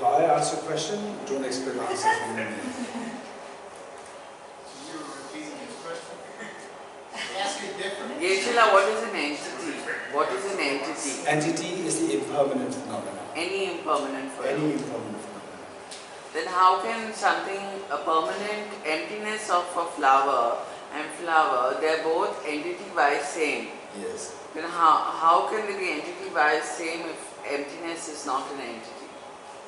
I answer a question, don't expect answers from me. You're repeating his question. Ask it differently. Geshe, what is an entity? What is an entity? Entity is the impermanent phenomenon. Any impermanent phenomenon. Any impermanent phenomenon. Then how can something, a permanent emptiness of a flower and flower, they are both entity-wise same? Yes. Then how can they be entity-wise same if emptiness is not an entity?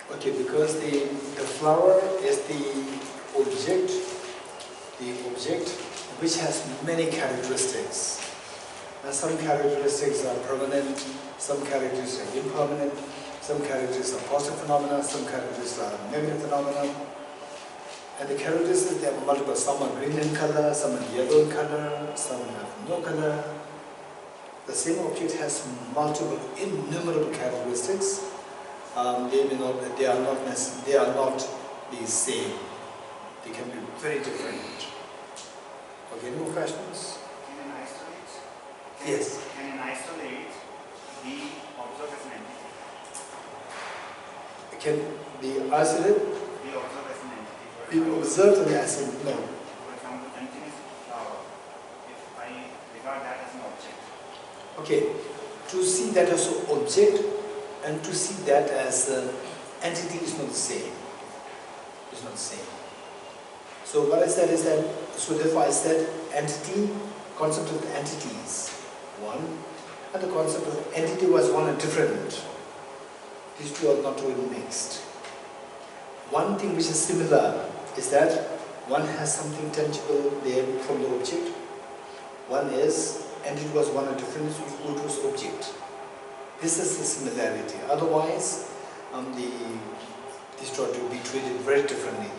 Okay, because the flower is the object which has many characteristics. And some characteristics are permanent, some characteristics are impermanent, some characteristics are positive phenomena, some characteristics are negative phenomena. And the characteristics, they are multiple. Some are green in color, some are yellow in color, some have no color. The same object has multiple, innumerable characteristics. They are not the same. They can be very different. Okay, any more questions? Can an isolate? Yes. Can an isolate be observed as an entity? Can the isolate Be observed as an entity? be observed as an no? For example, emptiness of a flower. If I regard that as an object. Okay, to see that as an object and to see that as an entity is not the same. It's not the same. So what I said is that, so therefore I said entity, concept of entities, one, and the concept of entity was one and different. These two are not really mixed. One thing which is similar is that one has something tangible there from the object. One is entity was one and different, so it was object. This is the similarity. Otherwise, these two are to be treated very differently,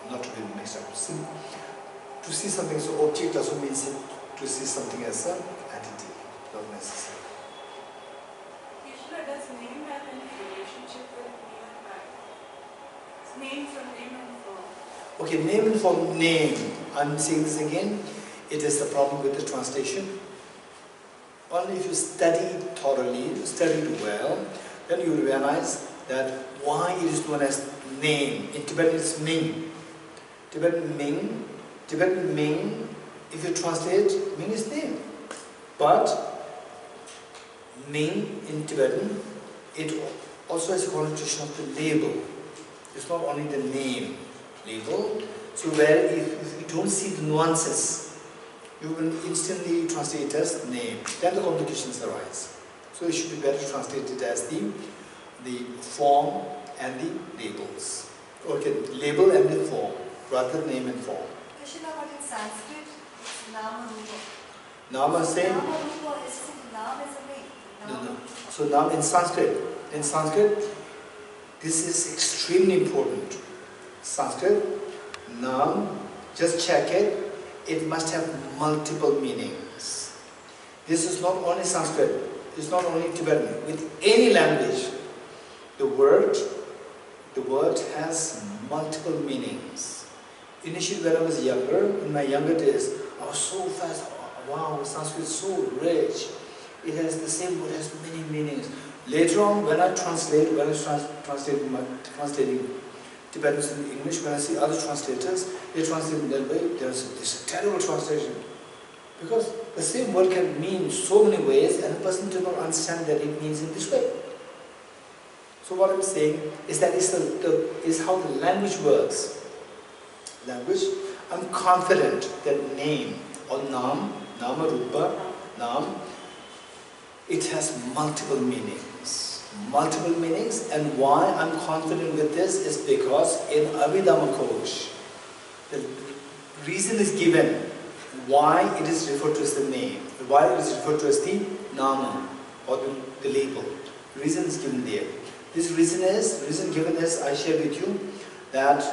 not to be mixed up. To see something as an object doesn't mean to see something as an entity, not necessary. Geshe, does name have any relationship with name and fact? It's name from name and form. Okay, name and form, name. I'm saying this again. It is the problem with the translation. Only if you study thoroughly, study it well, then you will realize that why it is known as name. In Tibetan it's Ming. Tibetan Ming, if you translate, Ming is name. But Ming in Tibetan, it also has a connotation of the label. It's not only the name, label. So where if you don't see the nuances, you will instantly translate it as name. Then the complications arise. So it should be better translated as the form and the labels. Okay, label and the form, rather than name and form. Geshe, what in Sanskrit is Nama Rupa. Nama same? Nama Rupa is Nam is a name. No. So Nam in Sanskrit, this is extremely important. Sanskrit, Nam, just check it. It must have multiple meanings. This is not only Sanskrit, it's not only Tibetan. With any language, the word has multiple meanings. Initially, when I was younger, in my younger days, I was so fast. Wow, Sanskrit is so rich. It has the same word has many meanings. Later on, when I was translating Tibetan in English, when I see other translators, they translate in that way, there's a terrible translation. Because the same word can mean so many ways and a person does not understand that it means in this way. So what I'm saying is that is how the language works. Language, I'm confident that name or Nam, Nama Rupa, Nam, it has multiple meanings. Multiple meanings, and why I'm confident with this is because in Abhidhamma Kosh, the reason is given why it is referred to as the name, why it is referred to as the Nama or the label. The reason is given there. This reason given is, I share with you, that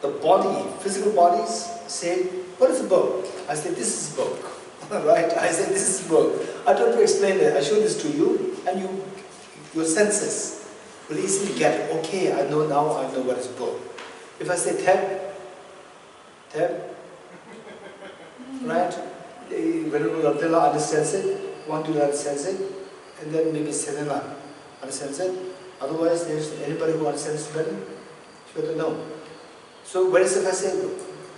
the body, physical bodies say, what is a book? I say, this is a book. Right? I say, this is a book. I don't have to explain it. I show this to you, and your senses will easily get, okay, I know what is a book. If I say tab, right? The Venerable Abdullah understands it, one to understands it, and then maybe Senela understands it. Otherwise, there's anybody who understands Tibetan? She said, no. So whereas if I say,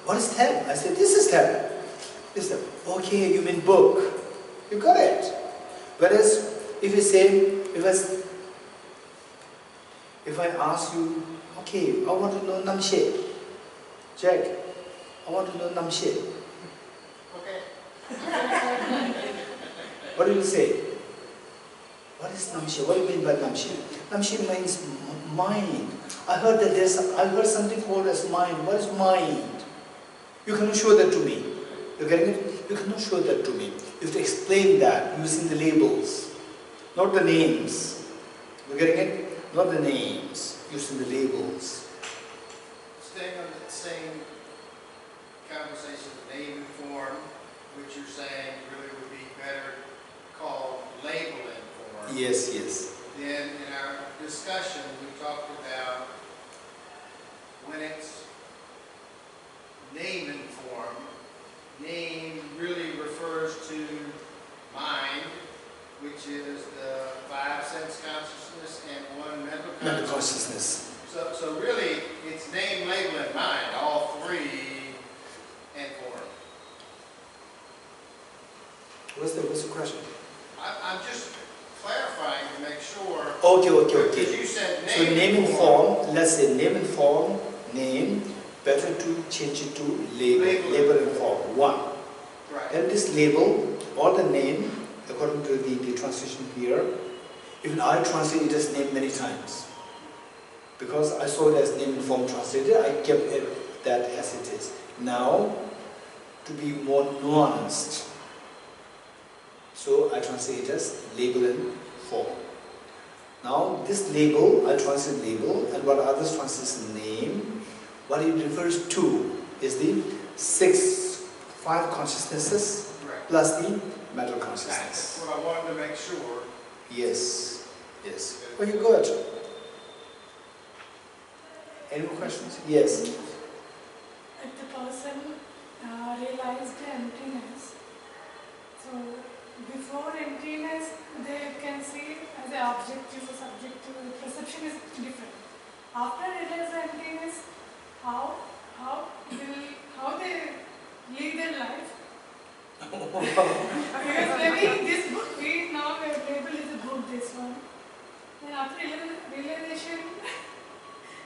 what is tab? I said, this is tab. This is tab. Okay, you mean book. You got it. Whereas if you say, if I ask you, okay, I want to know Namshe. Jack, I want to know Namshe. Okay. What do you say? What is Namshe? What do you mean by Namshe? Namshe means mind. I heard something called as mind. What is mind? You cannot show that to me. You're getting it? You cannot show that to me. You have to explain that using the labels, not the names. You're getting it? Not the names, using the labels. Staying on that same conversation of name and form, which you're saying really would be better called labeling form. Yes, yes. Then in our discussion, we talked about when it's name and form, name really refers to mind, which is the 5 sense consciousness and 1 mental consciousness. So really, it's name, label, and mind, all 3 and form. What's the question? I'm just clarifying to make sure. Okay. Because you said name. So name and form, let's say name and form, name, better to change it to label. Label and form, 1. Right. And this label, or the name, according to the translation here, even I translate it as name many times. Because I saw it as name and form translated, I kept it that as it is. Now, to be more nuanced, so I translate it as label and form. Now, this label, I translate label, and what others translate as name, what it refers to is the 5 consciousnesses, Right. plus the mental That's consciousness. what I wanted to make sure. Yes. Well, you got it. Any more questions? Yes. If the person realized the emptiness, so before emptiness, they can see as an objective or subjective. The perception is different. After realize the emptiness, how they lead their life? Because maybe this book we now label is a book, this one. Then after realization,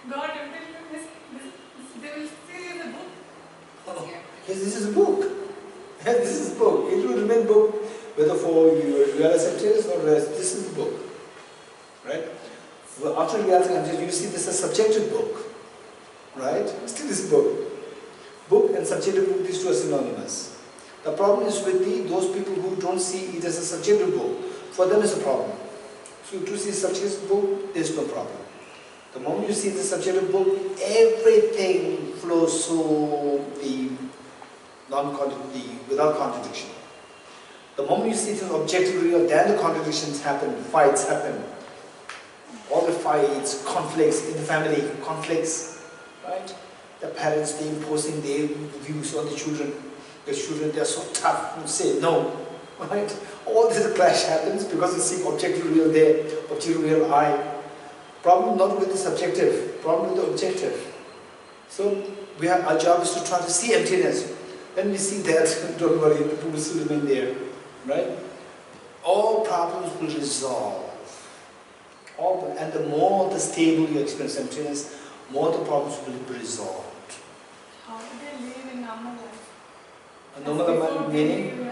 God emptiness, they will see the book. Yes, this is a book. Yes, this is a book. It will remain book whether for you realize emptiness or realize this is a book. Right? Well, after realizing emptiness, you see this is a subjective book. Right? Still this book. Book and subjective book, these two are synonymous. The problem is with those people who don't see it as a subjective book. For them it's a problem. So to see subjective book, there's no problem. The moment you see the subjective book, everything flows through without contradiction. The moment you see it as objective real, then the contradictions happen, fights happen. All the fights, conflicts in the family, conflicts, right? The parents, they imposing their views on the children. The children, they are so tough to say no, right? All this clash happens because you see objective real there, objective real I. Problem not with the subjective, problem with the objective. So our job is to try to see emptiness. When we see that, don't worry, the people will remain there, right? All problems will resolve. And the more the stable you experience emptiness, more the problems will be resolved. How do they live in normal life? Normal life meaning?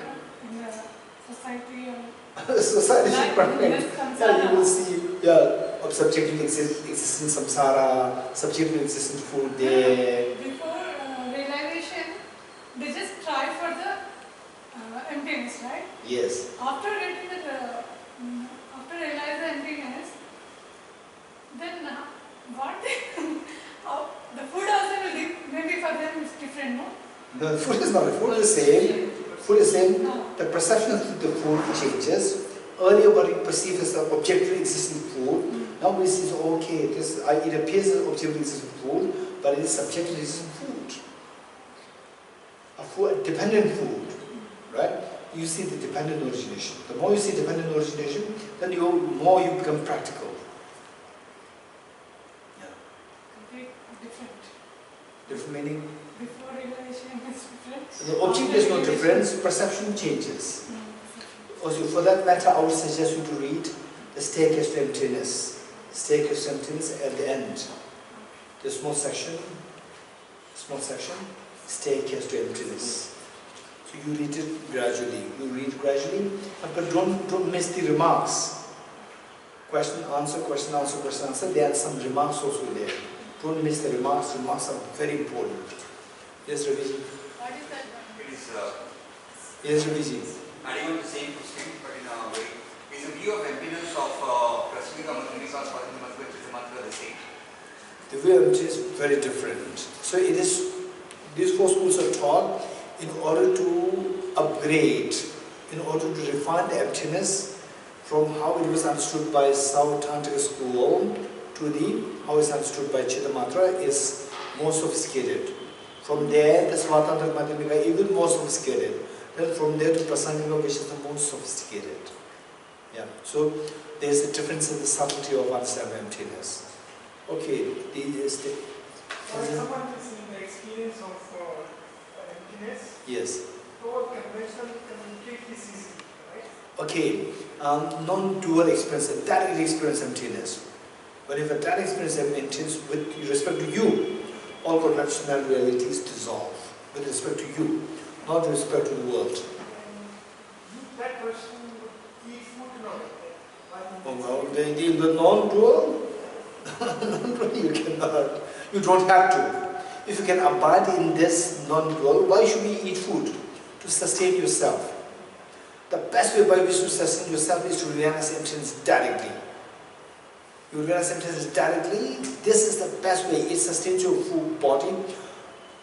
In the society or society should like permanent. samsara. Yeah, you will see, subjective existence samsara, subjective existence food there. Before realization, they just try for the emptiness, right? Yes. After getting after realizing the emptiness, then what the food also will be, maybe for them it's different, no? The food is not, food is the same. Food is the same. No. The perception of the food changes. Earlier what we perceived as an objectively existing food, now we see, okay, it appears as objectively existing food, but it is subjectively existing food. A dependent food, right? You see the dependent origination. The more you see dependent origination, then the more you become practical. Yeah. Complete difference, perception changes. Also, for that matter, I would suggest you to read the Staircase to Emptiness. Staircase to Emptiness at the end. The small section, Staircase to Emptiness. So you read it gradually. But don't miss the remarks. Question, answer, question, answer, question, answer. There are some remarks also there. Don't miss the remarks. Remarks are very important. Yes, Raviji. What is that? It is Yes, Raviji. adding on the same question, but in a way, is the view of emptiness of Prasmika, Madhumika, Swadhinamatra, Chitamatra the same? The way of emptiness is very different. So it is, these four schools are taught in order to upgrade, in order to refine the emptiness from how it was understood by South Tantric school to how it's understood by Chitamatra is more sophisticated. From there, the Swatantra Madhyamika even more sophisticated. Then from there to Prasangika, which is the most sophisticated. Yeah. So there's a difference in the subtlety of understanding emptiness. Okay. Someone is in the experience of emptiness. Yes. Our conventional completely ceases, right? Okay. Non-dual experience, direct experience emptiness. But if a direct experience emptiness with respect to you, all conventional realities dissolve with respect to you, not with respect to the world. That person would eat food, no? Oh, well, the non-dual, you cannot. You don't have to. If you can abide in this non-dual, why should we eat food? To sustain yourself. The best way by which to sustain yourself is to realize emptiness directly. You realize emptiness directly. This is the best way. It sustains your food body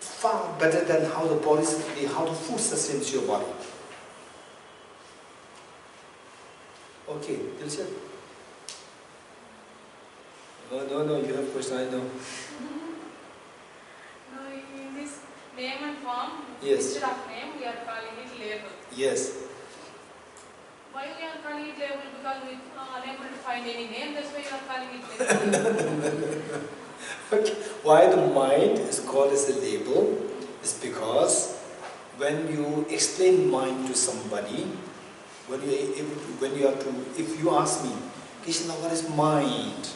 far better than how the food sustains your body. Okay, Dilsha. No, you have a question, I know. No, in this name and form, Yes. instead of name, we are calling it label. Yes. Why we are calling it label? Because we are unable to find any name, that's why you are calling it label. Okay. Why the mind is called as a label is because when you explain mind to somebody, if you ask me, Krishna, what is mind?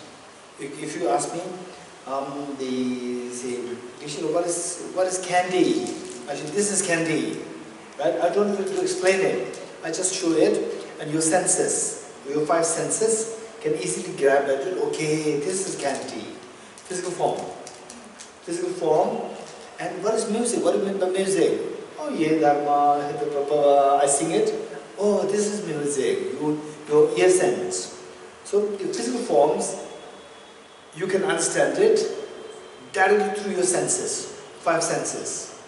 If you ask me, they say, Krishna, what is candy? I say, this is candy. Right? I don't need to explain it. I just show it, and your senses, your five senses, can easily grab at it. Okay, this is candy. Physical form. Physical form. And what is music? What do you mean by music? Oh, yeah, Dharma, I sing it. Oh, this is music. Your ear sense. So the physical forms, you can understand it directly through your senses, five senses.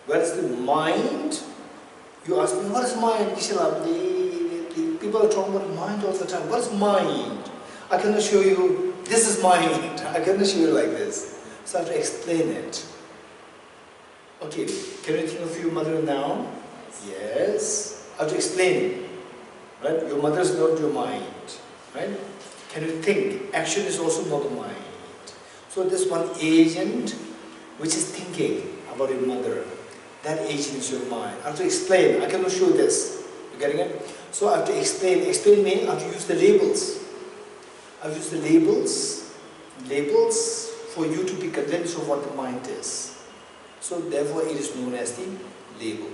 Whereas the mind, you ask me, what is mind? The people are talking about mind all the time. What is mind? I cannot show you, this is mind. I cannot show you like this. So I have to explain it. Okay, can you think of your mother now? Yes. I have to explain. Right? Your mother is not your mind. Right? Can you think? Action is also not the mind. So there's one agent which is thinking about your mother. That agent is your mind. I have to explain. I cannot show this. You getting it? So I have to explain. Explain means I have to use the labels. I have to use the labels for you to be convinced of what the mind is. So therefore it is known as the label.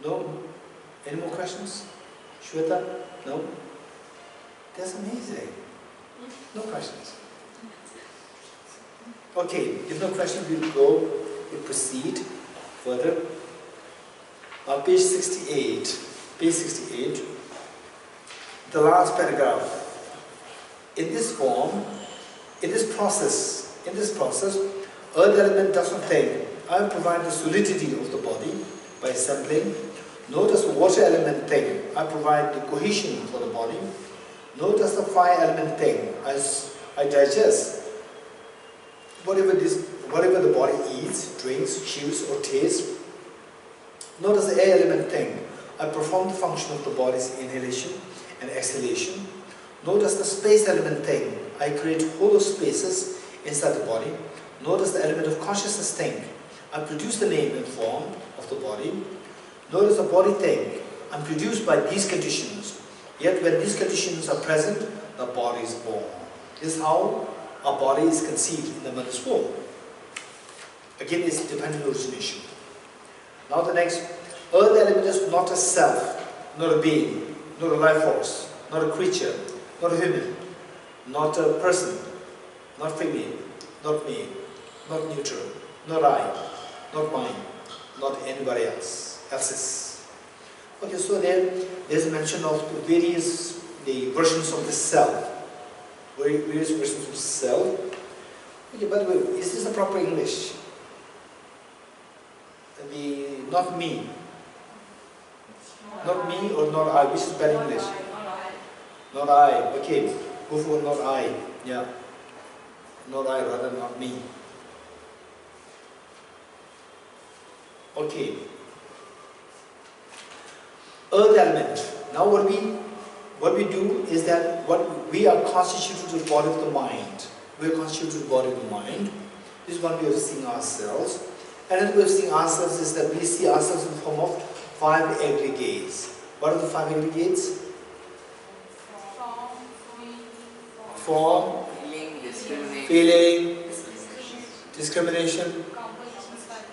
No? Any more questions? Shweta? No? That's amazing. No questions. Okay, if no questions, we'll proceed further. Page 68. Page 68. The last paragraph. In this form, in this process, earth element does not think. I provide the solidity of the body by assembling. Nor does the water element think. I provide the cohesion for the body. Nor does the fire element think. I digest whatever the body eats, drinks, chews, or tastes. Nor does the air element think. I perform the function of the body's inhalation and exhalation. Nor does the space element think. I create hollow spaces inside the body. Nor does the element of consciousness think. I produce the name and form of the body. Nor is the body thing. I'm produced by these conditions. Yet when these conditions are present, the body is born. This is how our body is conceived in the mother's womb. Again, it's dependent origination. Now the next, earth element is not a self, not a being, not a life force, not a creature, not a human, not a person, not female, not me, not neutral, not I, not mine, not anybody else's. Okay, so there's a mention of various versions of the self. Various versions of self. Okay, by the way, is this the proper English? Not me. Not me or not I, which is better English? Not I, okay. Go for not I, yeah. Not I, rather not me. Okay. Earth element. Now what we do is that we are constituted the body of the mind. We are constituted the body of the mind. This is one way of seeing ourselves. Another way of seeing ourselves is that we see ourselves in the form of 5 aggregates. What are the 5 aggregates? Form, feeling, discrimination,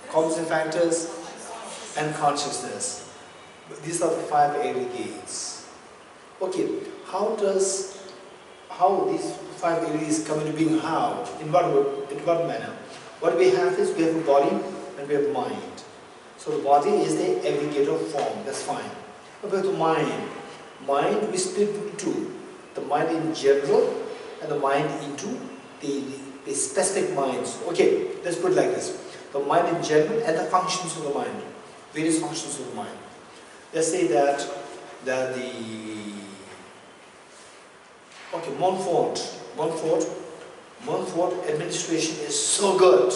composite factors, and consciousness. These are the 5 aggregates. Okay, how these 5 aggregates come into being? How? In what manner? What we have is we have a body and we have mind. So the body is the aggregate of form, that's fine. But we have the mind. Mind we split into 2. The mind in general and the mind into the specific minds. Okay, let's put it like this. The mind in general and the functions of the mind. Various functions of the mind. Let's say that Montfort administration is so good.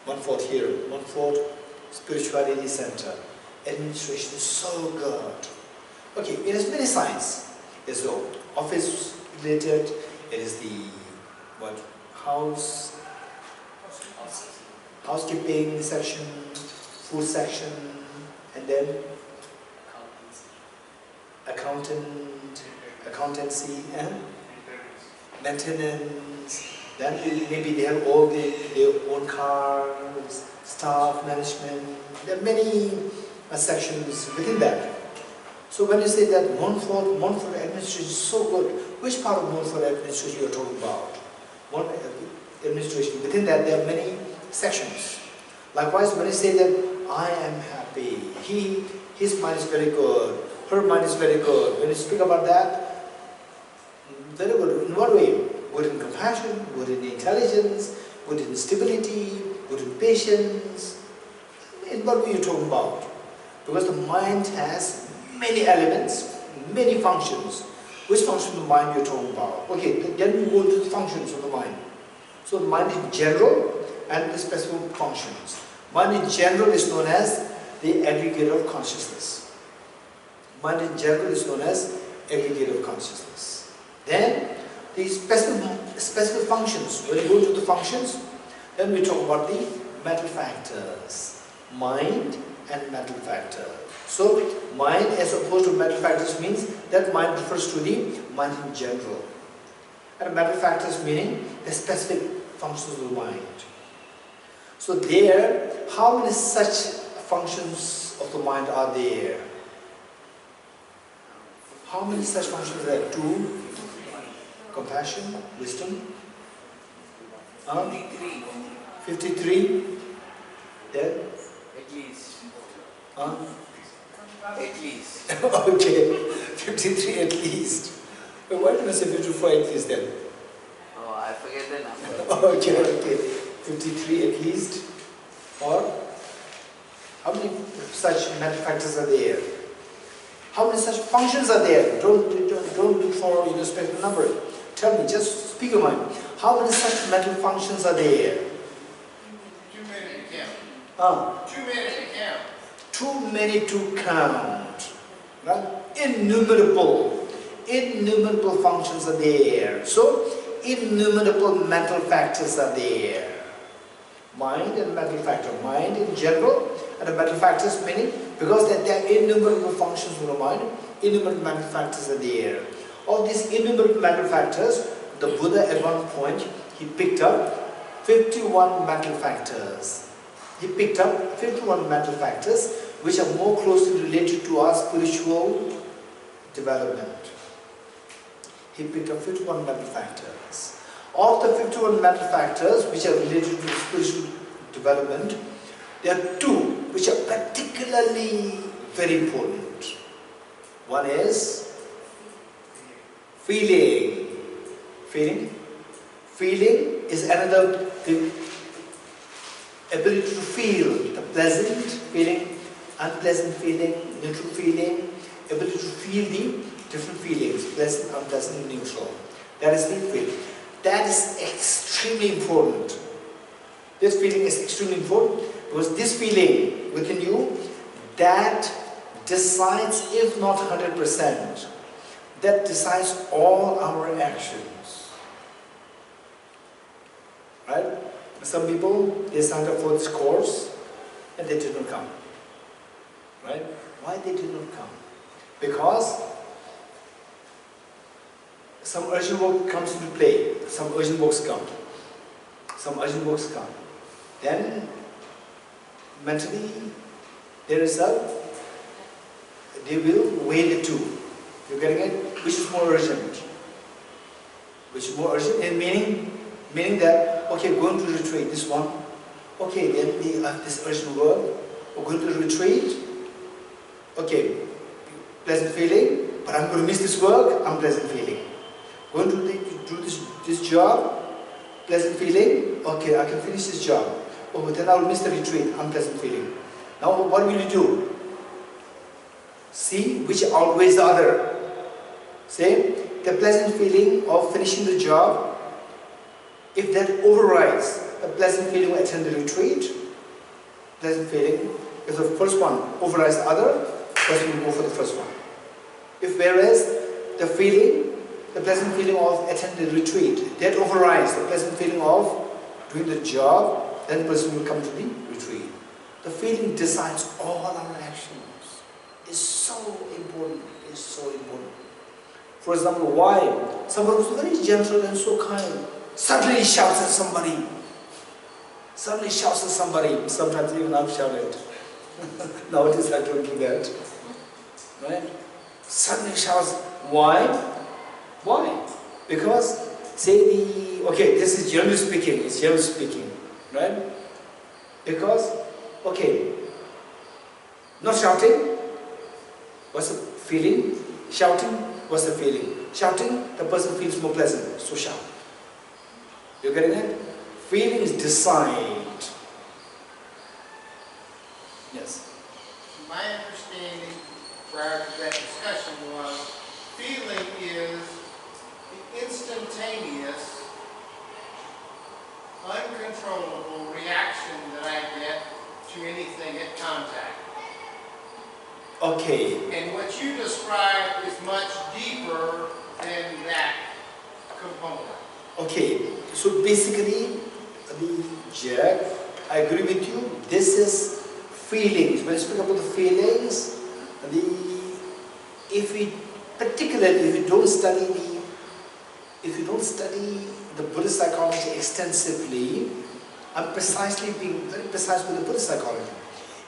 Montfort here, Montfort Spirituality Center. Administration is so good. Okay, it has many signs. There's the office related, it is the housekeeping section, food section, and then accountancy and maintenance. Then maybe they have all their own cars, staff, management. There are many sections within that. So when you say that Montfort administration is so good, which part of Montfort administration you are talking about? Montfort administration, within that there are many sections. Likewise, when you say that I am happy, his mind is very good, her mind is very good. When you speak about that, very good. In what way? Good in compassion, good in intelligence, good in stability, good in patience. In what way are you talking about? Because the mind has many elements, many functions. Which function of the mind you're talking about? Okay, then we go into the functions of the mind. So the mind in general and the specific functions. Mind in general is known as the aggregate of consciousness. Mind in general is known as aggregate of consciousness. Then the specific functions. When we go to the functions, then we talk about the mental factors. Mind and mental factor. So mind as opposed to mental factors means that mind refers to the mind in general. And mental factors meaning the specific functions of the mind. So there, how many such functions of the mind are there? How many such functions are there? 2. Compassion, wisdom. 53. Then? At least. At least. Okay, 53 at least. But why do you say 54 at least then? Oh, I forget the number. Okay. 53 at least. Or how many such mental factors are there? How many such functions are there? Don't look for your specific number. Tell me, just speak your mind. How many such mental functions are there? Too many to count. Too many to count. Too many to count. Right? Innumerable functions are there. So, innumerable mental factors are there. Mind and mental factor. Mind in general and the mental factors meaning because there are innumerable functions of the mind, innumerable mental factors are there. Of these innumerable mental factors, the Buddha at one point, he picked up 51 mental factors. He picked up 51 mental factors which are more closely related to our spiritual development. He picked up 51 mental factors. Of the 51 mental factors which are related to spiritual development, there are two which are particularly very important. One is feeling. Feeling. Feeling is another thing. Ability to feel, the pleasant feeling, unpleasant feeling, neutral feeling, ability to feel the different feelings, pleasant, unpleasant, neutral. That is the feeling. That is extremely important. This feeling is extremely important because this feeling within you, that decides, if not 100%, that decides all our actions. Right? Some people, they signed up for this course and they did not come. Right? Why they did not come? Because some urgent work comes into play. Some urgent works come. Some urgent works come. Then, mentally, there is they will weigh the two. You're getting it? Which is more urgent? Which is more urgent? And meaning that, okay, going to retreat, this one. Okay, then we have this urgent work. We're going to retreat. Okay, pleasant feeling, but I'm going to miss this work, unpleasant feeling. Going to do this job, pleasant feeling, okay, I can finish this job. Oh, but then I'll miss the retreat, unpleasant feeling. Now, what will you do? See which outweighs the other. Say, the pleasant feeling of finishing the job, if that overrides the pleasant feeling of attend the retreat, pleasant feeling, if the first one overrides the other, person will go for the first one. If whereas the feeling, the pleasant feeling of attending the retreat, that overrides the pleasant feeling of doing the job, then the person will come to the retreat. The feeling decides all our actions. It's so important. It's so important. For example, why somebody who's very gentle and so kind suddenly shouts at somebody. Suddenly shouts at somebody. Sometimes even I've shouted. Nowadays I don't do that. Right? Suddenly shouts. Why? Why? Because, say okay, this is generally speaking, it's generally speaking, right? Because, okay, not shouting, what's the feeling? Shouting, what's the feeling? Shouting, the person feels more pleasant, so shout. You getting it? Feelings decide. Yes? My understanding prior to that discussion was feeling is the instantaneous, uncontrollable reaction that I get to anything at contact. Okay. And what you described is much deeper than that component. Okay, so basically, Jack, I agree with you. This is feelings. When you speak about the feelings, if we don't study the Buddhist psychology extensively, I'm precisely being very precise with the Buddhist psychology.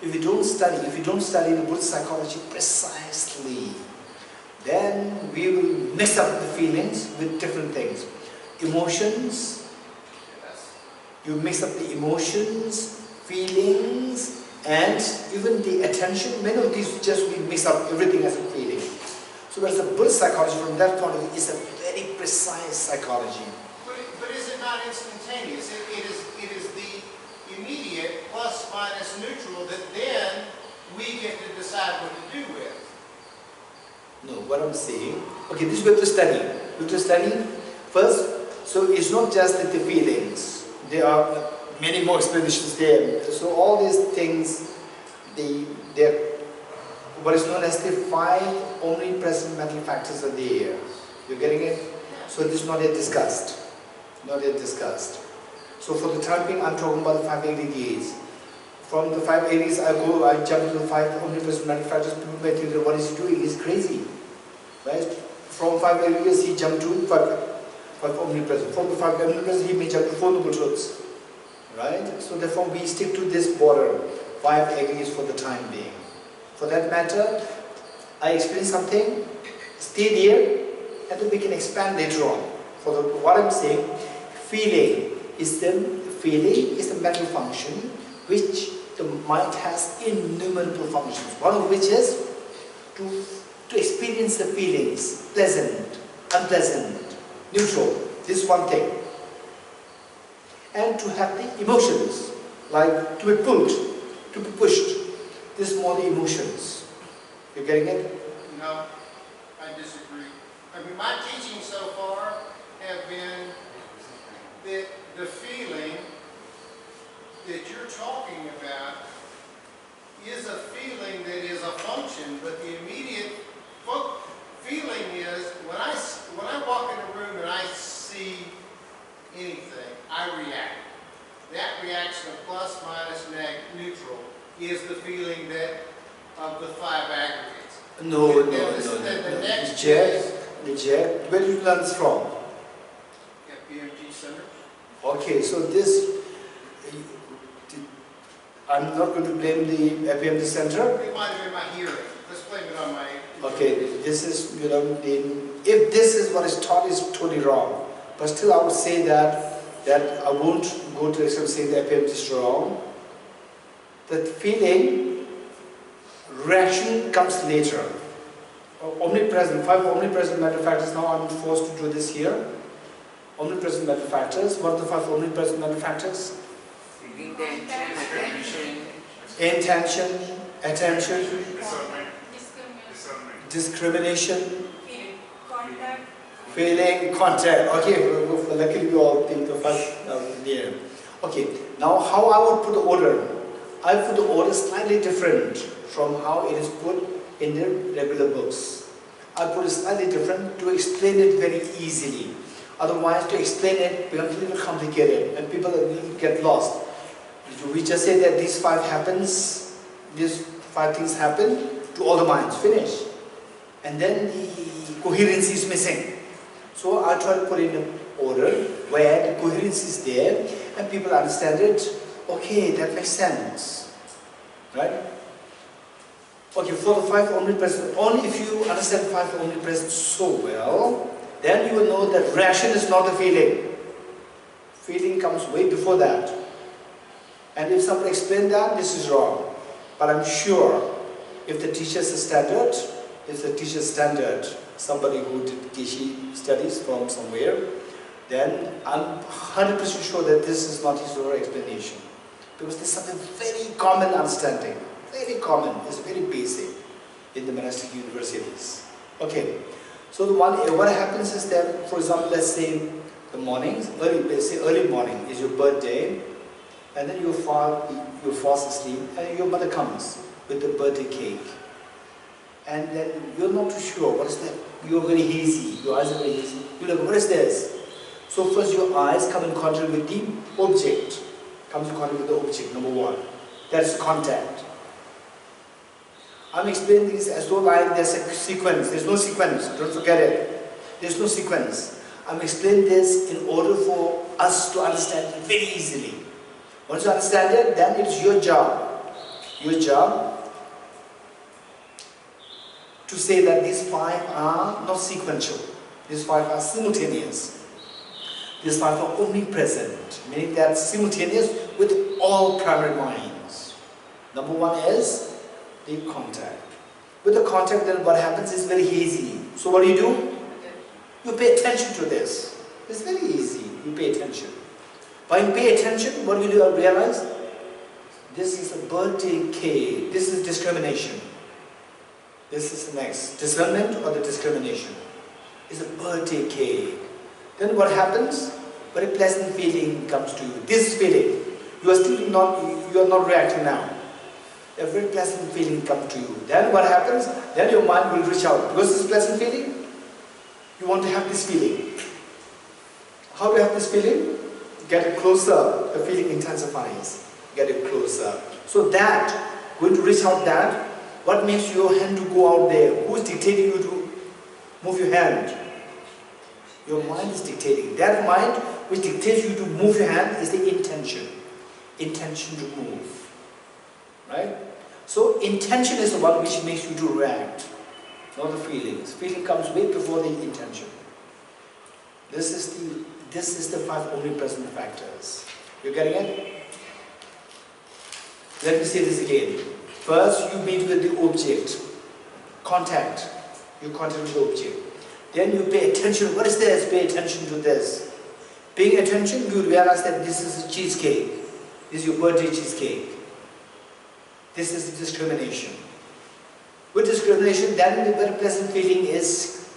If we don't study the Buddhist psychology precisely, then we will mix up the feelings with different things. Emotions, you mix up the emotions, feelings, and even the attention. Many of these just we mix up everything as a feeling. So whereas the Buddhist psychology from that point of view is a very precise psychology. But is it not instantaneous? It is the immediate plus minus neutral that then we get to decide what to do with. No, what I'm saying, okay, this we have to study. We have to study first. So it's not just that the feelings. There are many more explanations there. So all these things, they're what is known as the 5 omnipresent mental factors are there. You're getting it? So this is not yet discussed. Not yet discussed. So for the time being, I'm talking about the 5 areas. From the 5 areas, I jump to the 5 omnipresent manufacturers. People may think that what is he doing? He's crazy, right? From 5 areas, he jumped to 5 omnipresent. From the 5 omnipresent, he may jump to 4 noble truths, right? So therefore, we stick to this border, 5 areas for the time being. For that matter, I explain something, stay there, and then we can expand later on. For what I'm saying, feeling is the mental function which the mind has innumerable functions. One of which is to experience the feelings, pleasant, unpleasant, neutral. This is one thing. And to have the emotions, like to be pulled, to be pushed. This is more the emotions. You're getting it? No, I disagree. I mean, my teaching so far have been that the feeling that you're talking about is a feeling that is a function, but the immediate feeling is when I walk in a room and I see anything, I react. That reaction of plus, minus, neutral is the feeling that of the 5 aggregates. No. Reject. Where did you learn this from? At PMG Center. Okay, so this, I'm not going to blame the FPMG Center. It might have been my hearing. Let's blame it on my... Okay, this is, if this is what is taught is totally wrong. But still I would say that I won't go to the extent of saying the FPMG is wrong. That feeling, reaction comes later. Omnipresent, 5 omnipresent mental factors. Now I'm forced to do this here. Omnipresent mental factors. What are the 5 omnipresent mental factors? Intention, attention, discrimination, feeling, contact. Okay, luckily we all think the 5 there. Okay, now how I would put the order. I put the order slightly different from how it is put in the regular books. I put it slightly different to explain it very easily. Otherwise, to explain it becomes a little complicated and people get lost. We just say that these 5 happens, these 5 things happen to all the minds, finish. And then the coherence is missing. So I try to put in an order where the coherence is there and people understand it. Okay, that makes sense. Right? Okay, for the 5 omnipresent, only if you understand 5 omnipresent so well, then you will know that reaction is not a feeling. Feeling comes way before that. And if someone explained that, this is wrong. But I'm sure if the teacher's standard, somebody who did Geshe studies from somewhere, then I'm 100% sure that this is not his or her explanation. Because there's something very common understanding. Very common, it's very basic in the monastic universities. Okay, so what happens is that, for example, let's say the mornings, early morning is your birthday, and then you fast asleep, and your mother comes with the birthday cake. And then you're not too sure, what is that? You're very hazy, your eyes are very hazy. You're like, what is this? So first your eyes come in contact with the object. Comes in contact with the object, number 1. That's contact. I'm explaining this as though like there's a sequence. There's no sequence, don't forget it. There's no sequence. I'm explaining this in order for us to understand it very easily. Once you understand it, then it's your job. Your job to say that these 5 are not sequential. These 5 are simultaneous. These 5 are omnipresent, meaning that simultaneous with all primary minds. Number 1 is the contact. With the contact, then what happens is very hazy. So what do? You pay attention to this. It's very easy. You pay attention. By you pay attention, what do you realize? This is a birthday cake. This is discrimination. This is the next. Discernment or the discrimination. It's a birthday cake. Then what happens? Very pleasant feeling comes to you. This feeling. You are not reacting now. A very pleasant feeling comes to you. Then what happens? Then your mind will reach out. Because this pleasant feeling, you want to have this feeling. How do you have this feeling? get it closer, the feeling intensifies. Get it closer. So that, going to reach out that, what makes your hand to go out there? Who is dictating you to move your hand? Your mind is dictating. That mind which dictates you to move your hand is the intention. Intention to move. Right? So intention is the one which makes you to react, not the feelings. Feeling comes way before the intention. This is the 5 omnipresent factors. You getting it? Let me say this again. First, you meet with the object. Contact. You contact with the object. Then you pay attention. What is this? Pay attention to this. Paying attention, you realize that this is a cheesecake. This is your birthday cheesecake. This is discrimination. With discrimination, then the very pleasant feeling is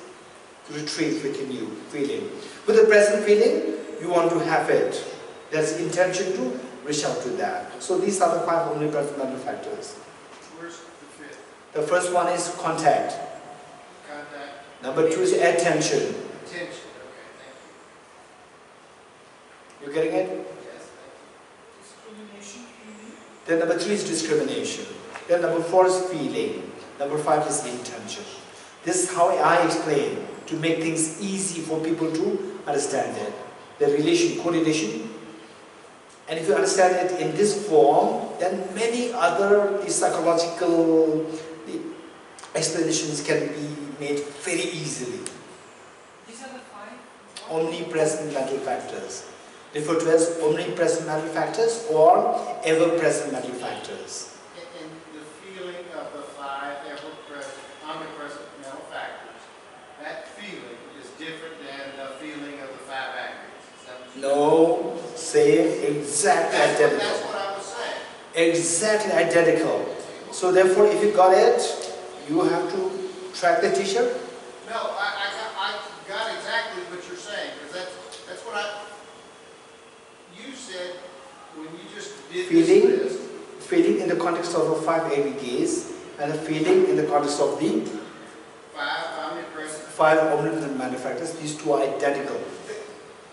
retrieved within you. Feeling. With the present feeling, you want to have it. There's intention to reach out to that. So these are the 5 omnipresent mental factors. Where's the 5th? The first one is contact. Contact. Number 2 is attention. Attention. Okay, thank you. You getting it? Yes, thank you. Discrimination. Then number 3 is discrimination. Then number 4 is feeling. Number 5 is intention. This is how I explain to make things easy for people to understand it. The relation, correlation. And if you understand it in this form, then many other psychological explanations can be made very easily. These are the 5 Omnipresent mental factors. Referred to as omnipresent mental factors or ever-present mental factors. And the feeling of the 5 ever-present, omnipresent mental factors, that feeling is different than the feeling of the 5 aggregates. Is that what you're No, same, exactly identical. That's what I was saying. Exactly identical. So therefore, if you got it, you have to track the teacher. No, I got exactly what you're saying, because that's what you said when you just did Feeling, this list. feeling in the context of the 5 aggregates and the feeling in the context of the 5 omnipresent. 5 omnipresent mental factors. These two are identical.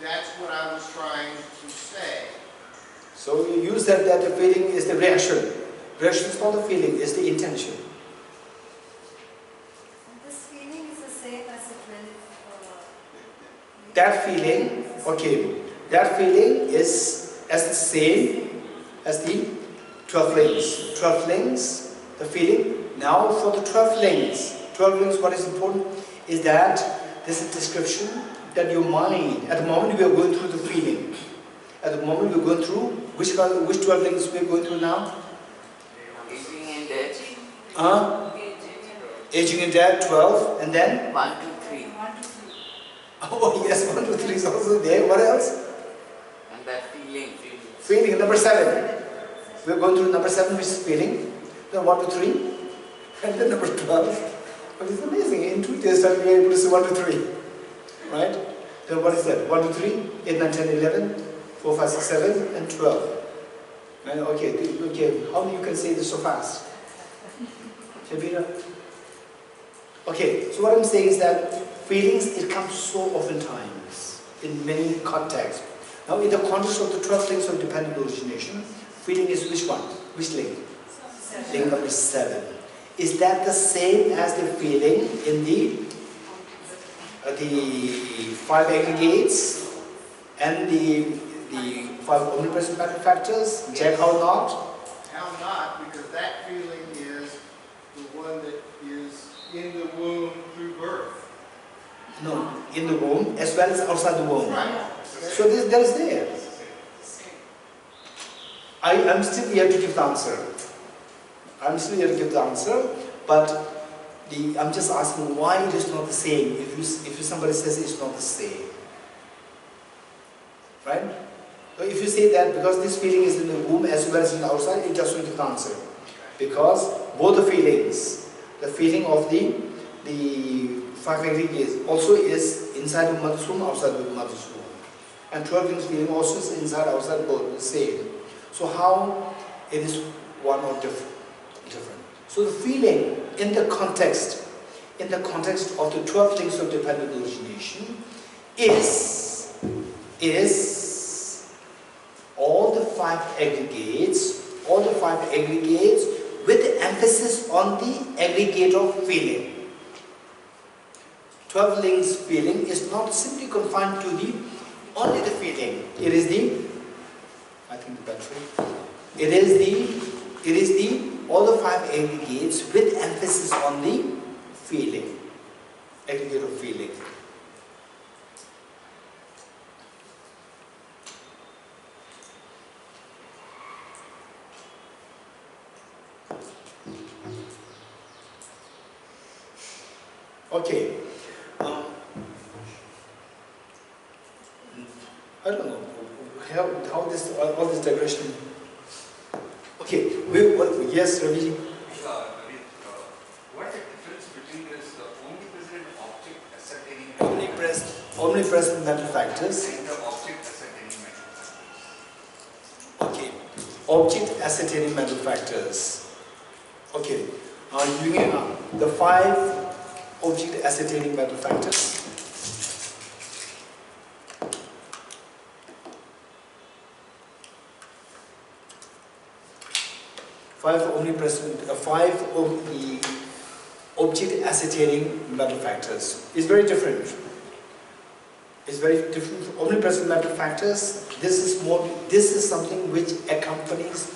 That's what I was trying to say. So you use that the feeling is the reaction. Reaction is not the feeling, it's the intention. This feeling is the same as the 12. That feeling, okay, that feeling is as the same as the 12 links. 12 links, the feeling. Now for the 12 links, what is important is that there's a description that your mind, at the moment we are going through the feeling. At the moment we are going through, which 12 links we are going through now? Aging and death. Aging and death, 12, and then? 1, 2, 3. Oh yes, 1, 2, 3 is also there. What else? And that feeling. Feeling, number 7. We are going through number 7, which is feeling. Then 1 to 3. And then number 12. But it's amazing. In 2 days time we are able to see 1 to 3. Right? Then what is that? 1 to 3, 8, 9, 10, 11, 4, 5, 6, 7, and 12. And okay, how you can say this so fast? Shabira? Okay, so what I'm saying is that feelings, it comes so often times, in many contexts. Now in the context of the 12 links of dependent origination, feeling is which one? Which link? Link number 7. Is that the same as the feeling in the 5 aggregates and the 5 omnipresent mental factors? Check how not? How not? Because that feeling is the one that is in the womb through birth. No, in the womb as well as outside the womb. Right. So there is there. I'm still here to give the answer. I'm still here to give the answer, but I'm just asking why it is not the same. If somebody says it's not the same, right? So if you say that because this feeling is in the womb as well as in the outside, it doesn't give the answer. Because both the feelings, the feeling of the 5 aggregates also is inside the mother's womb, outside the mother's womb. And 12 links feeling also is inside, outside, both the same. So how it is one or different? So the feeling in the context of the 12 links of dependent origination is five aggregates, with emphasis on the aggregate of feeling. 12 links feeling is not simply confined to only the feeling. It is I think the battery. It is all the five aggregates with emphasis on the feeling, aggregate of feeling. Okay. I don't know how all this digression. Okay. Yes, Ravi. What is the difference between this omnipresent object ascertaining omnipresent mental factors and the object ascertaining mental factors? Okay. Object ascertaining mental factors. Okay. The five object ascertaining mental factors. Five of the object ascertaining mental factors is very different. It's very different from omnipresent mental factors. This is something which accompanies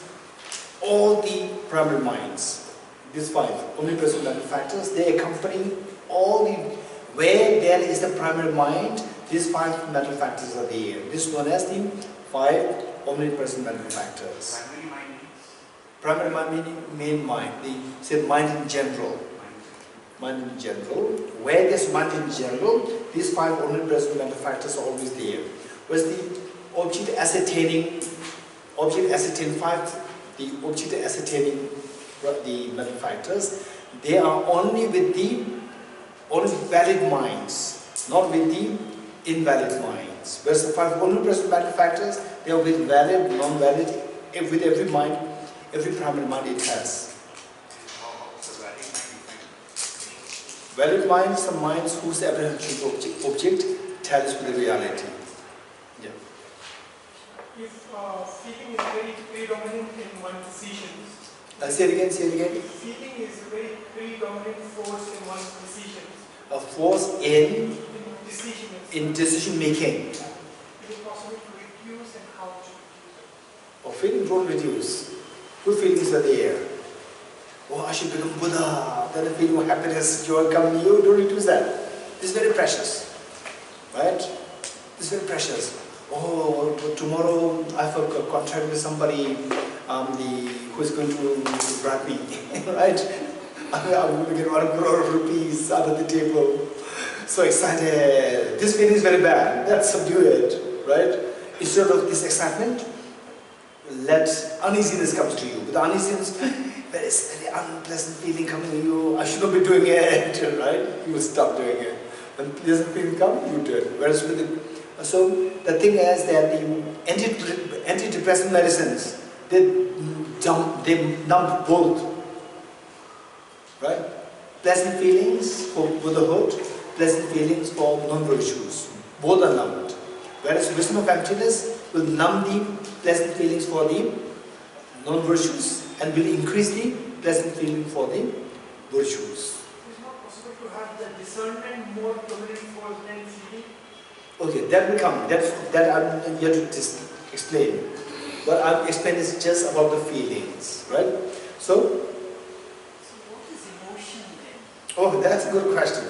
all the primary minds. These five omnipresent mental factors, they accompany all the, where there is the primary mind, these five mental factors are there. This is known as the five omnipresent mental factors. Primary mind meaning main mind, say mind in general. Mind in general. Where there's mind in general, these five omnipresent mental factors are always there. Whereas the object ascertaining the mental factors, they are only with the valid minds, not with the invalid minds. Whereas the five omnipresent mental factors, they are with valid, non-valid, with every mind, every primary mind it has. Valid minds are minds whose apprehension of object tallies with the reality. Yeah. If feeling is very predominant in one's decisions. Say it again. Feeling is a very predominant force in one's decisions. A force in decision making. Is it possible to reduce and how to reduce it? Oh, feelings won't reduce. Good feelings are there. Oh, I should become Buddha. Then a feeling of happiness, joy come. You don't reduce that. This is very precious. Right? This is very precious. Oh, tomorrow I have a contract with somebody who is going to bribe me. Right? I'm going to get 1 crore rupees out of the table. So excited. This feeling is very bad. Let's subdue it. Right? Instead of this excitement, let uneasiness comes to you. With uneasiness, there is very unpleasant feeling coming to you. I should not be doing it, right? You will stop doing it. When pleasant feeling comes, you do it. Whereas with so the thing is that the antidepressant medicines, they numb both, right? Pleasant feelings for Buddhahood, pleasant feelings for non-virtues. Both are numbed. Whereas wisdom of emptiness will numb the pleasant feelings for the non-virtues and will increase the pleasant feeling for the virtues. It is not possible to have the discernment more dominant force than feeling. Okay, that will come. That I'm yet to explain. What I'm explaining is just about the feelings, right? So what is emotion then? Oh, that's a good question.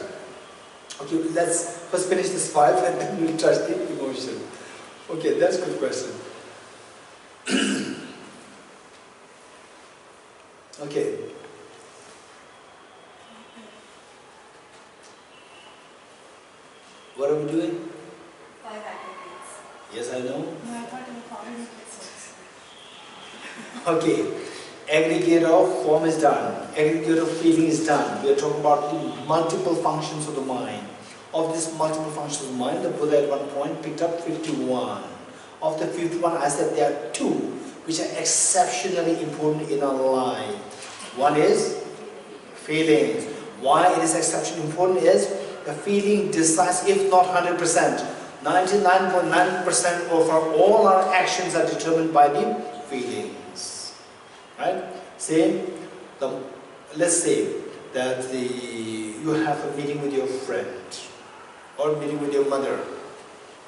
Okay, let's first finish this 5 and then we'll touch the emotion. Okay, that's a good question. Okay. What are we doing? 5 aggregates. Yes, I know. No, I thought you were calling it six. Okay. Aggregate of form is done. Aggregate of feeling is done. We are talking about the multiple functions of the mind. Of these multiple functions of the mind, the Buddha at one point picked up 51. Of the 51, I said there are 2 which are exceptionally important in our life. One is feelings. Why it is exceptionally important is the feeling decides, if not 100%, 99.9% of all our actions are determined by the feelings, right? Let's say that you have a meeting with your friend or meeting with your mother.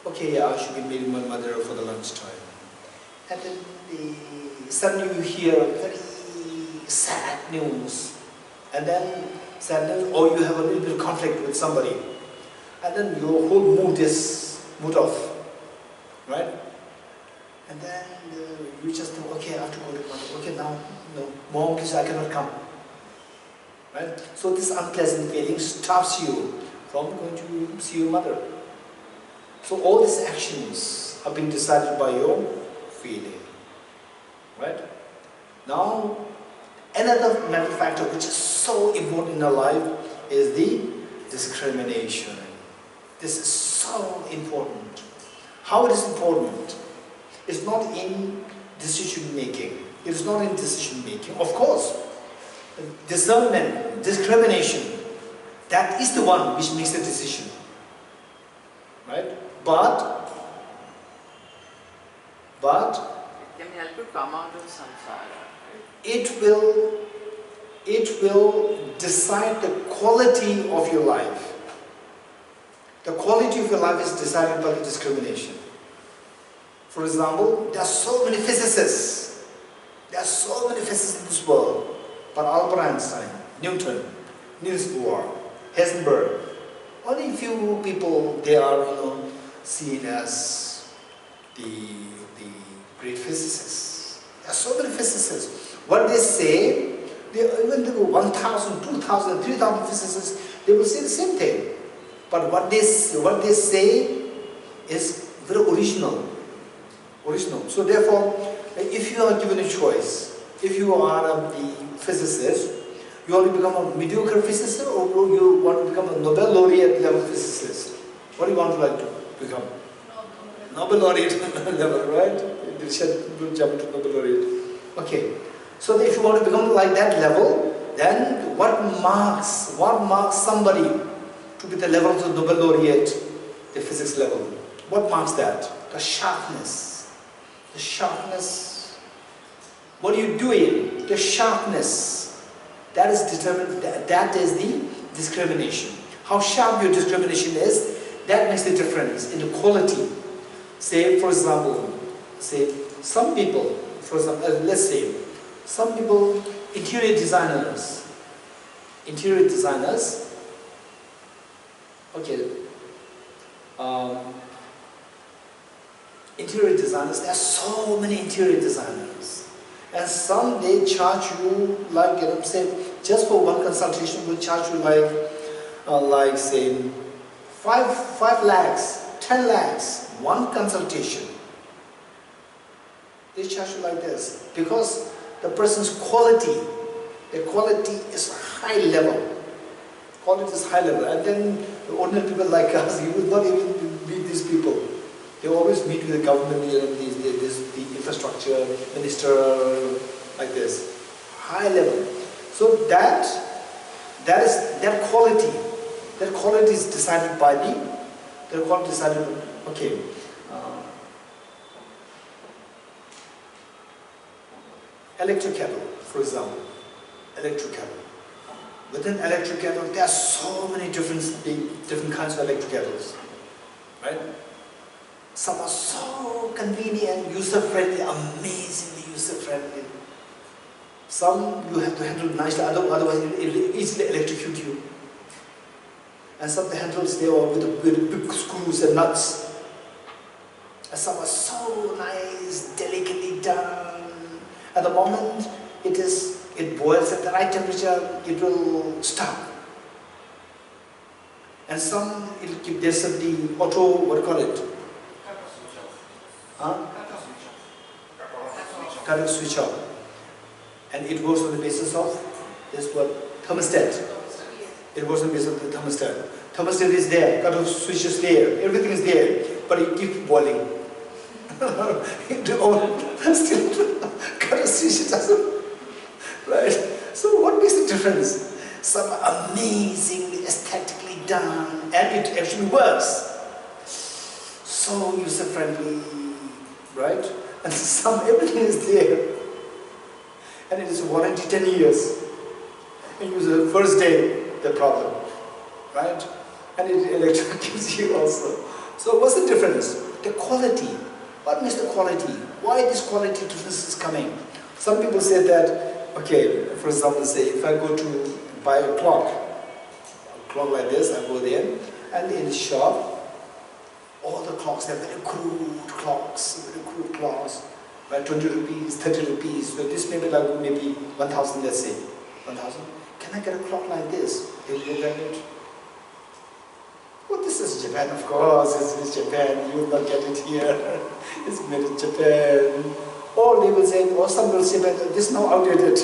Okay, yeah, I should be meeting my mother for the lunchtime. And then suddenly you hear very sad news, and then or you have a little bit of conflict with somebody, and then your whole mood is off, right? And then you just think, okay, I have to go to mother. Okay, now, no, mom, please, I cannot come. Right? So this unpleasant feeling stops you from going to see your mother. So all these actions are being decided by your feeling. Right? Now, another mental factor which is so important in our life is the discrimination. This is so important. How it is important? It's not in decision making. It is not in decision making. Of course, discernment, discrimination, that is the one which makes the decision. Right? But it can help you come out of samsara. It will decide the quality of your life. The quality of your life is decided by the discrimination. For example, there are so many physicists. There are so many physicists in this world. But Albert Einstein, Newton, Niels Bohr, Heisenberg, only few people they are seen as the great physicists. There are so many physicists. What they say, even the 1,000, 2,000, 3,000 physicists, they will say the same thing. But what they say is very original. So therefore, if you are given a choice, if you are the physicist, you want to become a mediocre physicist or you want to become a Nobel laureate level physicist? What do you want to become? Nobel laureate level, right? They should jump to Nobel laureate. Okay. So if you want to become like that level, then what marks somebody to be the level of the Nobel laureate, the physics level? What marks that? The sharpness. The sharpness. What are you doing? The sharpness. That is determined. That is the discrimination. How sharp your discrimination is, that makes the difference in the quality. Say, for example, some people, let's say, some people, interior designers, okay, interior designers, there are so many interior designers. And some they charge you say, just for one consultation will charge you say 5 lakhs, 10 lakhs, one consultation. They charge you like this because the person's quality, the quality is high level. Quality is high level. And then the ordinary people like us, you would not even meet these people. They always meet with the government, the infrastructure minister, like this. High level. So that quality is decided by okay. Electric kettle, for example. Electric kettle. Within electric kettle, there are so many different kinds of electric kettles. Right? Some are so convenient, user-friendly, amazingly user-friendly. Some you have to handle nicely, otherwise it will easily electrocute you. And some of the handles they are with big screws and nuts. And some are so nice, delicately done. At the moment it boils at the right temperature, it will stop. And some there's the auto, what do you call it? Cut switch off. And it works on the basis of this word, thermostat. It works on the basis of the thermostat. Thermostat is there, cut off switch is there, everything is there, but it keeps boiling. Still, cut off switch doesn't. Right? So what makes the difference? Some are amazingly aesthetically done, and it actually works. So user-friendly, right? and everything is there. And it is warranty 10 years. And you use the first day, the problem, right? And it electrocutes you also. So what's the difference? The quality. What makes the quality? Why this quality difference is coming? Some people say that, okay, for example, say if I go to buy a clock like this, I go there, and in the shop, all the clocks are very crude clocks, right? 20 rupees, 30 rupees. So this may be like maybe 1,000, let's say. 1,000. Can I get a clock like this? They will look at it. Well, this is Japan, of course. It's Japan. You will not get it here. It's made in Japan. Or they will say, or some will say, but this is now outdated.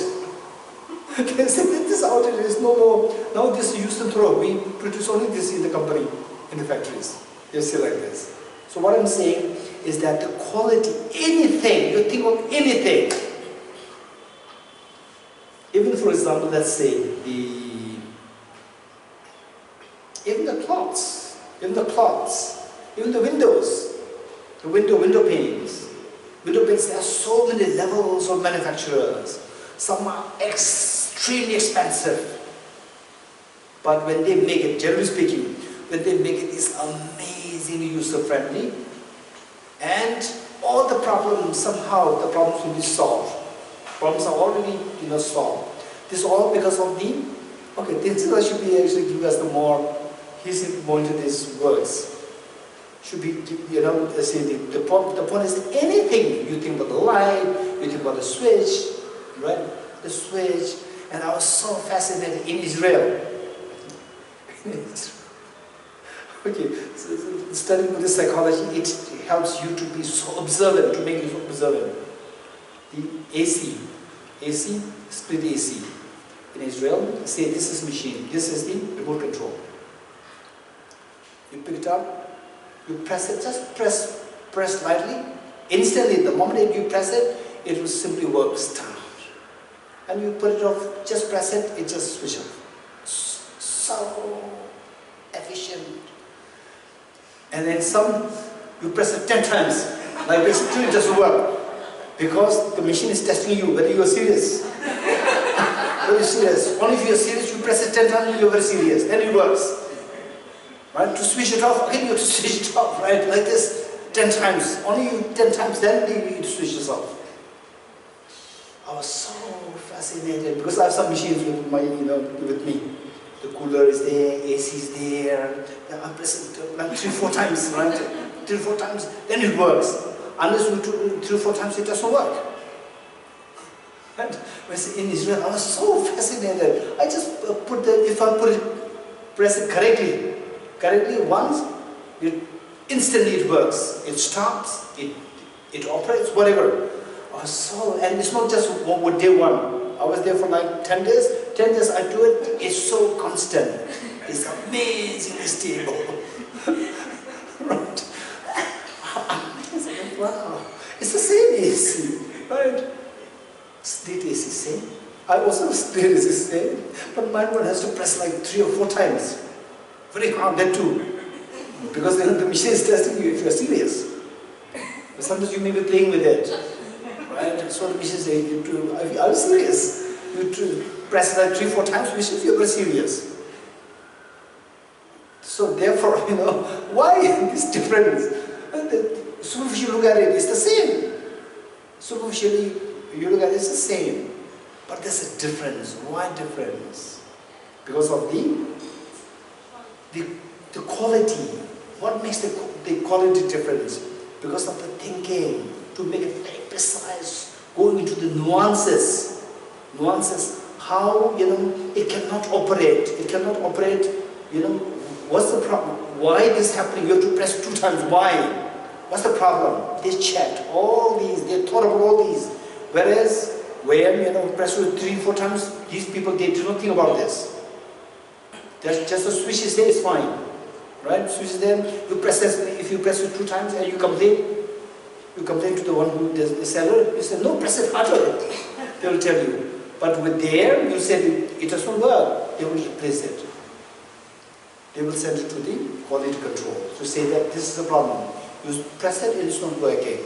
They say that this outdated is no more. Now this is used and throw. We produce only this in the company, in the factories. They say like this. So what I'm saying is that the quality, anything, you think of anything. Even for example, let's say even the clocks, even the windows, the window panes. Window panes, there are so many levels of manufacturers. Some are extremely expensive. But when they make it, generally speaking, when they make it, it's amazingly user-friendly. And all the problems, somehow the problems will be solved. Problems are already solved. This is all because of the, okay, this should be actually give us the more, he's more into these words. Should be, say the point is anything, you think about the light, you think about the switch, right? The switch, and I was so fascinated in Israel. Okay, so studying Buddhist psychology, it helps you to be so observant, to make you so observant. The AC, split AC. In Israel, say this is machine, this is the remote control. You pick it up, you press it, just press lightly. Instantly, the moment you press it, it will simply work, start. And you put it off, just press it, it just switch off. So efficient. And then some, you press it 10 times, like this, still it doesn't work. Because the machine is testing you, whether you are serious. Whether you're serious. Only if you are serious, you press it 10 times, you're very serious, then it works. Right? To switch it off, again you have to switch it off, right? Like this, 10 times. Only 10 times, then you switch this off. I was so fascinated because I have some machines with my, with me. The cooler is there, AC is there. I press it like 3-4 times, right? 3-4 times, then it works. Unless you do 3-4 times, it doesn't work. And in Israel, I was so fascinated. I just press it correctly once, instantly it works. It stops, it operates, whatever. I was so, and it's not just day one. I was there for like 10 days. 10 days I do it, it's so constant. It's amazingly stable. Right? Amazing. Wow. It's the same AC, right? Split AC same. I also split AC same, but mine one has to press like 3 or 4 times. Very calm, that too. Because the machine is testing you if you are serious. But sometimes you may be playing with it. Right? So the machine says, I'm serious. You press like 3-4 times, which if you're very serious. So therefore, why this difference? Superficially look at it, it's the same. Superficially, you look at it, it's the same. But there's a difference. Why difference? Because of the quality. What makes the quality difference? Because of the thinking. To make it very precise, going into the nuances, how, it cannot operate. It cannot operate, what's the problem? Why this happening? You have to press 2 times. Why? What's the problem? They checked all these, they thought about all these. Whereas, when, press 3-4 times, these people, they do not think about this. There's just a switch is there, it's fine. Right? Switch is there, you press this, if you press it 2 times and you complain to the one who does the seller, you say, no, press it harder. They will tell you. But with there, you say it doesn't work. They will replace it. They will send it to the quality control to say that this is the problem. You press it and it's not working.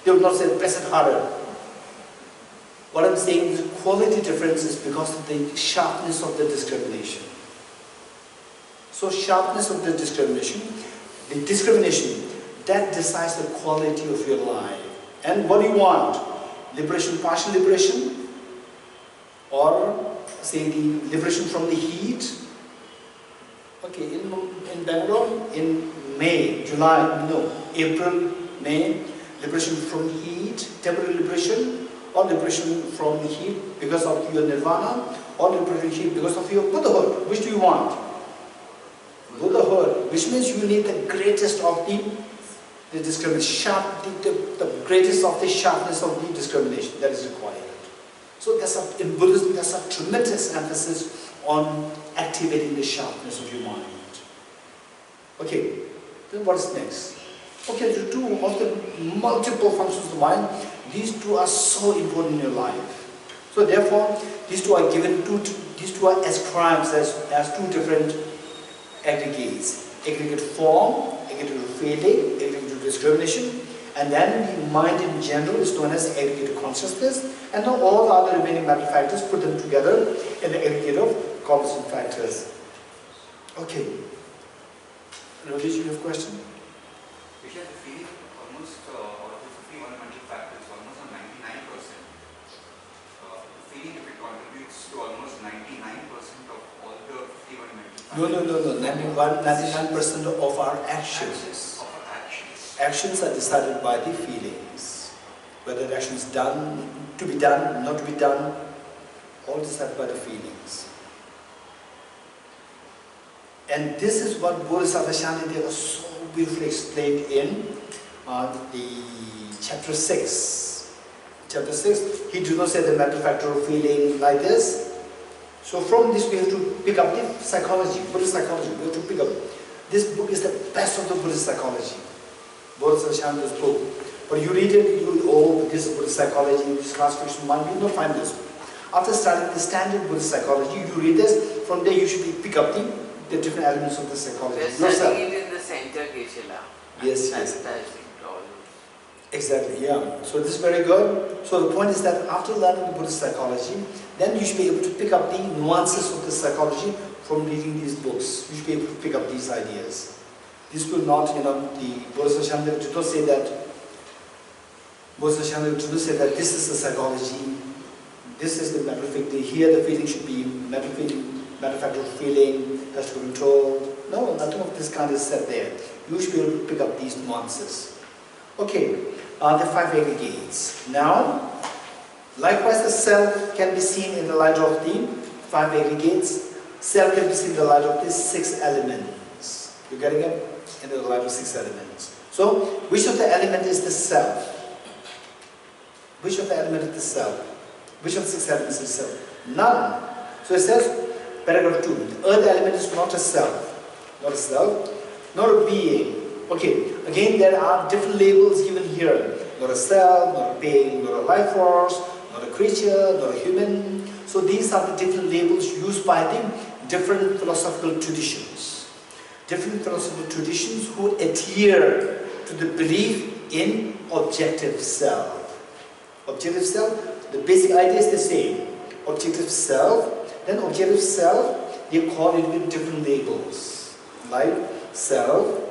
They will not say, press it harder. What I'm saying is quality difference is because of the sharpness of the discrimination. So sharpness of the discrimination, that decides the quality of your life. And what do you want? Liberation, partial liberation? Or say the liberation from the heat? Okay, in Bangalore, in May, July, no, April, May, liberation from heat, temporary liberation, or liberation from the heat because of your nirvana, or liberation heat because of your Buddhahood. Which do you want? Buddhahood, which means you need the greatest of the discrimination, the greatest of the sharpness of the discrimination that is required. So in Buddhism, there's a tremendous emphasis on activating the sharpness of your mind. Okay, then what is next? Okay, the two of the multiple functions of the mind, these two are so important in your life. So therefore, these two are given these two are ascribed as two different aggregates. Aggregate form, aggregate feeling, aggregate discrimination, and then the mind in general is known as aggregate consciousness, and now all the other remaining matter factors, put them together in the aggregate of composite factors. Okay. Rajesh, you have a question? We have the feeling almost, out of the 51 mental factors, almost on 99%. The feeling, if it contributes to almost 99% of all the 51 mental factors. No. 99% of our actions. Of our actions. Actions are decided by the feelings. Whether the action is done, to be done, not to be done, all decided by the feelings. And this is what Bodhicarya Shantideva so beautifully explained in the chapter 6. Chapter 6, he did not say the mental factor of feeling like this. So from this we have to pick up the psychology, Buddhist psychology. We have to pick up. This book is the best of the Buddhist psychology. Bodhicarya Shantideva's book. But you read it, this is Buddhist psychology, this classification of mind, you will not find this. After studying the standard Buddhist psychology, you read this, from there you should pick up the different elements of the psychology. We're studying it in the center, Geshe Lharampa. Yes. Exactly, yeah. So this is very good. So the point is that after learning the Buddhist psychology, then you should be able to pick up the nuances of the psychology from reading these books. You should be able to pick up these ideas. This will not, the Bodhicarya Shantideva did not say that. Bodhicarya Shantideva did not say that this is the psychology. This is the matter of fact. Here the feeling should be matter factor of feeling, has to be controlled. No, nothing of this kind is said there. You should be able to pick up these nuances. Okay, the 5 aggregates. Now, likewise the self can be seen in the light of the 5 aggregates. Self can be seen in the light of these 6 elements. You're getting it? In the light of 6 elements. So, which of the element is the self? Which of the element is the self? Which of the 6 elements is the self? None. So it says, paragraph 2, the earth element is not a self. Not a self, not a being. Okay, again there are different labels given here. Not a self, not a being, not a life force, not a creature, not a human. So these are the different labels used by the different philosophical traditions. Different philosophical traditions who adhere to the belief in objective self. Objective self, the basic idea is the same. Objective self, then objective self, they call it with different labels. Like self,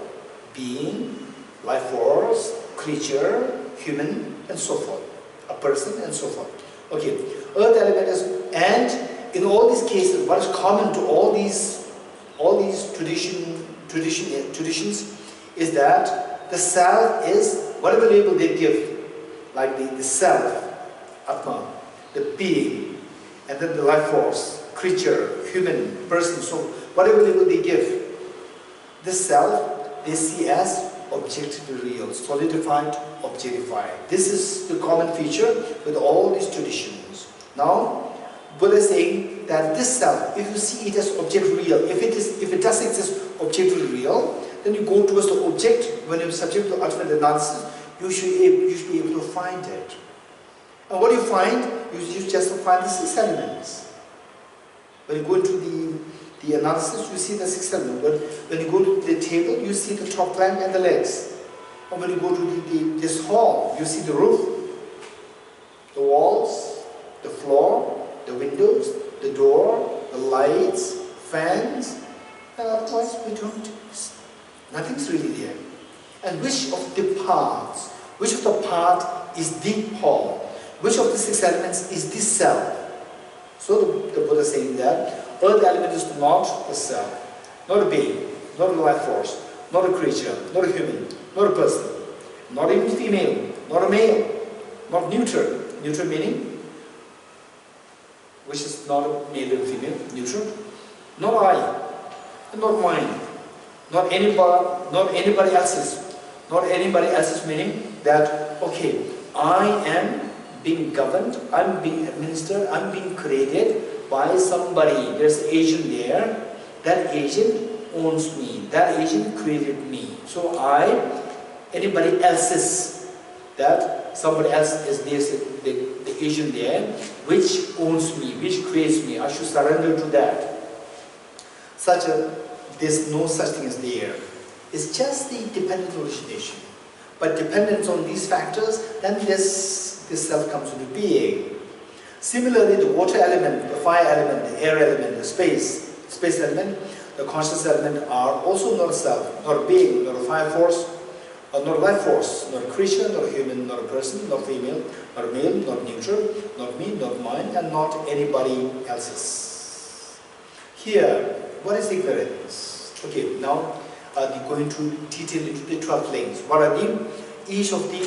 being, life force, creature, human, and so forth. A person, and so forth. Okay, earth element is, and in all these cases, what is common to all these traditions is that the self is whatever label they give, like the self, Atma, the being, and then the life force, creature, human, person, so whatever label they give, the self they see as objectively real, solidified, objectified. This is the common feature with all these traditions. Now, Buddha is saying that this self, if you see it as objectively real, if it does exist objectively real, then you go towards the object. When you're subject to ultimate analysis, you should be able to find it. And what do you find? You just find the 6 elements. When you go into the analysis, you see the 6 elements. But when you go to the table, you see the top plank and the legs. Or when you go to this hall, you see the roof, the walls, the floor, the windows, the door, the lights, fans, and otherwise we don't, nothing's really there. And which of the parts, which of the part is the hall? Which of the 6 elements is the self? So the Buddha is saying that earth element is not the self, not a being, not a life force, not a creature, not a human, not a person, not even female, not a male, not neutral. Neutral meaning, which is not a male and female, neutral. Not I, and not mine, not anybody else's. Not anybody else's meaning that, okay, I am being governed, I'm being administered, I'm being created by somebody. There's an agent there. That agent owns me. That agent created me. So anybody else's, that somebody else is the agent there, which owns me, which creates me. I should surrender to that. There's no such thing as there. It's just the dependent origination. But dependence on these factors, then this self comes into being. Similarly, the water element, the fire element, the air element, the space element, the conscious element are also not a self, not a being, not a fire force, or not a life force, not a creature, not a human, not a person, not female, not a male, not neutral, not me, not mine, and not anybody else's. Here, what is ignorance? Okay, now going to detail into the 12 links. What are they? Each of the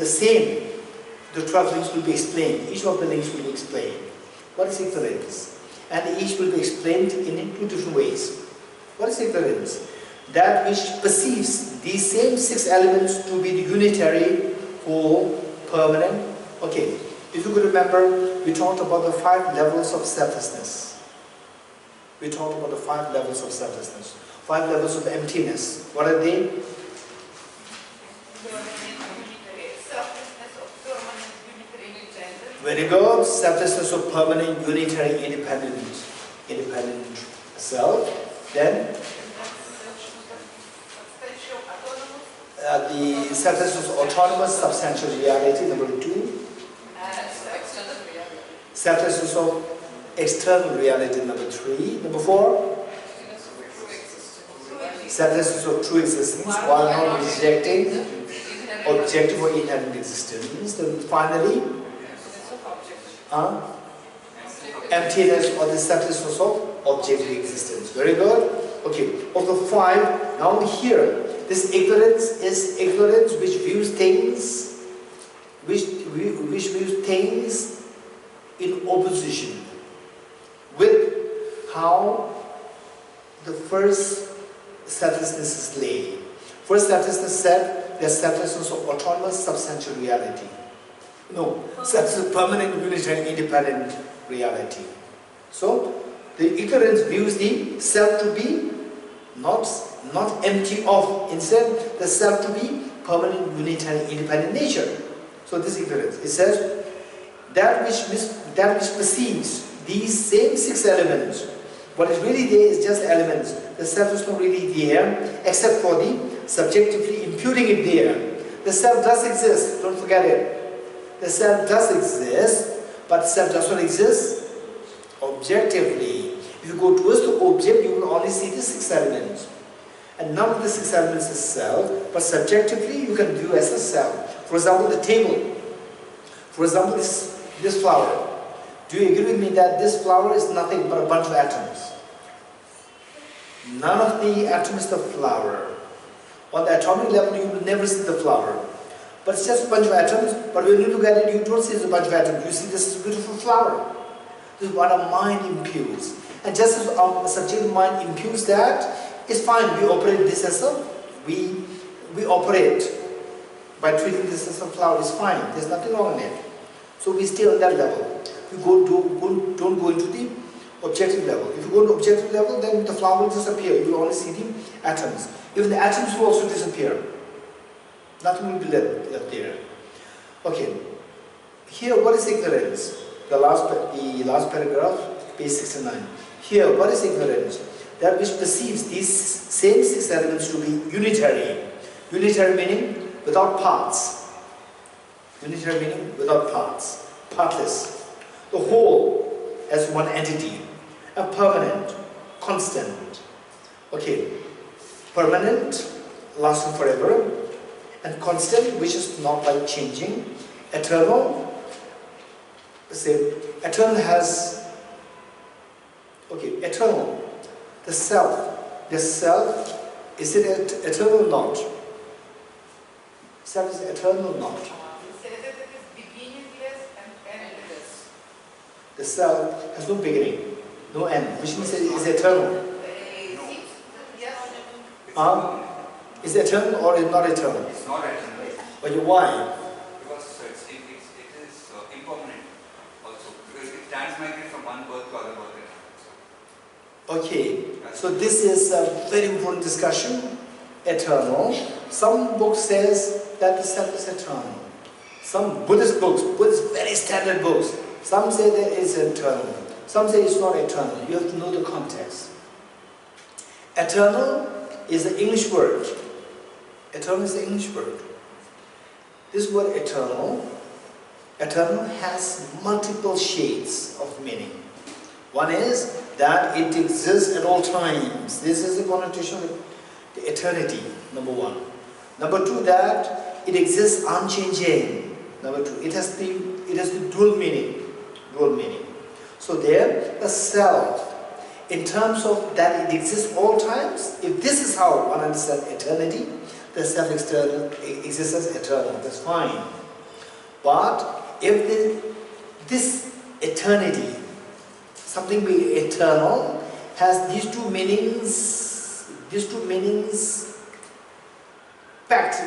same. The 12 links will be explained. Each of the links will be explained. What is ignorance? And each will be explained in 2 different ways. What is ignorance? That which perceives these same 6 elements to be the unitary, whole, permanent. Okay, if you could remember, we talked about the 5 levels of selflessness. We talked about the 5 levels of selflessness. 5 levels of emptiness. What are they? Very good. Selflessness of permanent, unitary, independent self. Then the selflessness of autonomous, substantial reality. Number 2. Selflessness of external reality. Number 3. Number 4. Selflessness of true existence, while not rejecting objective or inherent existence. Then finally, emptiness or the selflessness of objective existence. Very good. Okay, of the 5, now here, this ignorance is ignorance which views things, which views things in opposition with how the first selflessness is laid. First selflessness said there's selflessness of autonomous substantial reality. No, selflessness of permanent, unitary, independent reality. So the ignorance views the self to be not empty of, instead the self to be permanent, unitary, independent nature. So this ignorance, it says that which perceives these same 6 elements. What is really there is just elements. The self is not really there, except for the subjectively imputing it there. The self does exist, don't forget it. The self does exist, but the self does not exist objectively. If you go towards the object, you will only see the 6 elements. And none of the 6 elements is self, but subjectively you can view as a self. For example, the table. For example, this flower. Do you agree with me that this flower is nothing but a bunch of atoms? None of the atoms is the flower. On the atomic level, you will never see the flower. But it's just a bunch of atoms, but when you look at it, you don't see it's a bunch of atoms. You see this is a beautiful flower. This is what our mind imputes. And just as our subjective mind imputes that, it's fine. We operate this as a, we operate by treating this as a flower. It's fine. There's nothing wrong in it. So we stay on that level. We don't go into the objective level. If you go to objective level, then the flower will disappear. You will only see the atoms. Even the atoms will also disappear. Nothing will be left there. Okay. Here, what is ignorance? The last paragraph, page 69. Here, what is ignorance? That which perceives these same 6 elements to be unitary, Unitary meaning without parts. Unitary meaning without parts. Partless. The whole as one entity. A permanent, constant. Okay. Permanent, lasting forever. And constant, which is not like changing. Eternal. Say, eternal has, okay, eternal. The self. The self, is it eternal or not? Self is eternal or not? It says that it is beginningless and endless. The self has no beginning, no end, which means it is eternal. Yes. Is it eternal or is it not eternal? It's not eternal. But why? Because it is impermanent also. Because it transmigrates from one birth to other birth. Okay, so this is a very important discussion. Eternal. Some book says that the self is eternal. Some Buddhist books, Buddhist very standard books, some say that it is eternal. Some say it's not eternal. You have to know the context. Eternal is the English word. Eternal is the English word. This word eternal has multiple shades of meaning. One is that it exists at all times. This is the connotation of the eternity, number one. Number two, that it exists unchanging. Number two, it has the dual meaning. Dual meaning. So there, the self, in terms of that it exists all times, if this is how one understands eternity, the self exists as eternal. That's fine. But if this eternity, something being eternal, has these two meanings packed,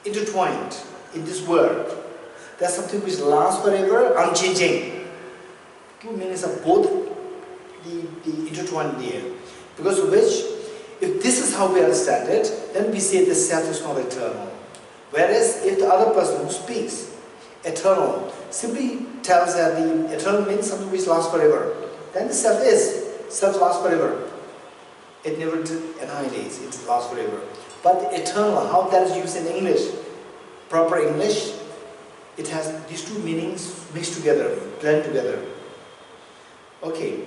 intertwined in this word. There's something which lasts forever, unchanging. Two meanings are both the intertwined there. Because of which, if this is how we understand it, then we say the self is not eternal. Whereas if the other person who speaks eternal simply tells that the eternal means something which lasts forever, then the self lasts forever. It never annihilates, it lasts forever. But the eternal, how that is used in English, proper English, it has these two meanings mixed together, blend together. Okay.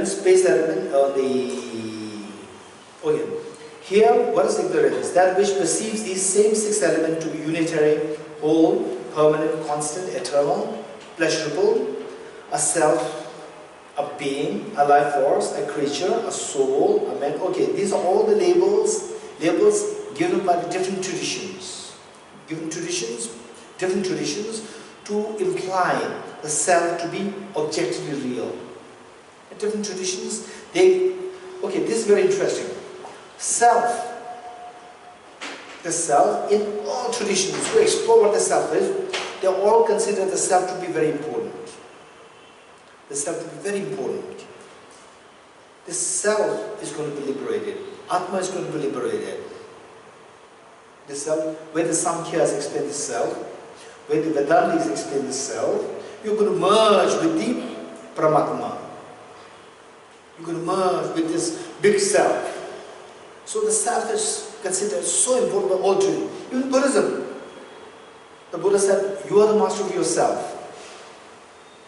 Space element on okay. Here, what is ignorance? That which perceives these same six elements to be unitary, whole, permanent, constant, eternal, pleasurable, a self, a being, a life force, a creature, a soul, a man. Okay, these are all the labels given by the different traditions. Different traditions to imply the self to be objectively real. Different traditions, this is very interesting. The self, in all traditions who explore what the self is, they all consider the self to be very important. The self to be very important. The self is going to be liberated. Atma is going to be liberated. The self, where the Samkhyas explain the self, where the Vedantis explain the self, you're going to merge with the Paramatma. You're going to merge with this big self. So the self is considered so important by all traditions. Even Buddhism. The Buddha said, you are the master of yourself.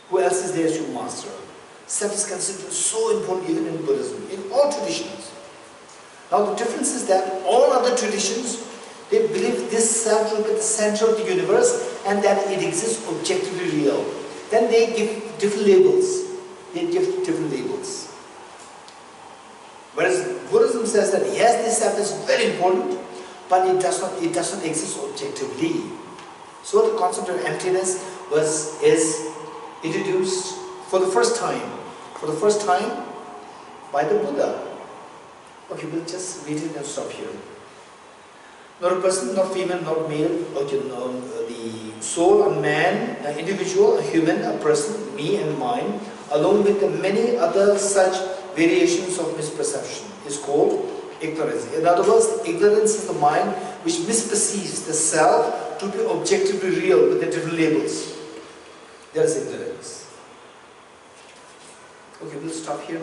Who else is there as your master? Self is considered so important even in Buddhism, in all traditions. Now the difference is that all other traditions, they believe this self will be the center of the universe and that it exists objectively real. Then they give different labels. Whereas Buddhism says that yes, this self is very important, but it does not exist objectively. So the concept of emptiness is introduced for the first time by the Buddha. Okay, we'll just read it and stop here. Not a person, not female, not male, the soul, a man, an individual, a human, a person, me and mine, along with the many other such variations of misperception, is called ignorance. In other words, ignorance is the mind which misperceives the self to be objectively real with the different labels. That is ignorance. Okay, we'll stop here.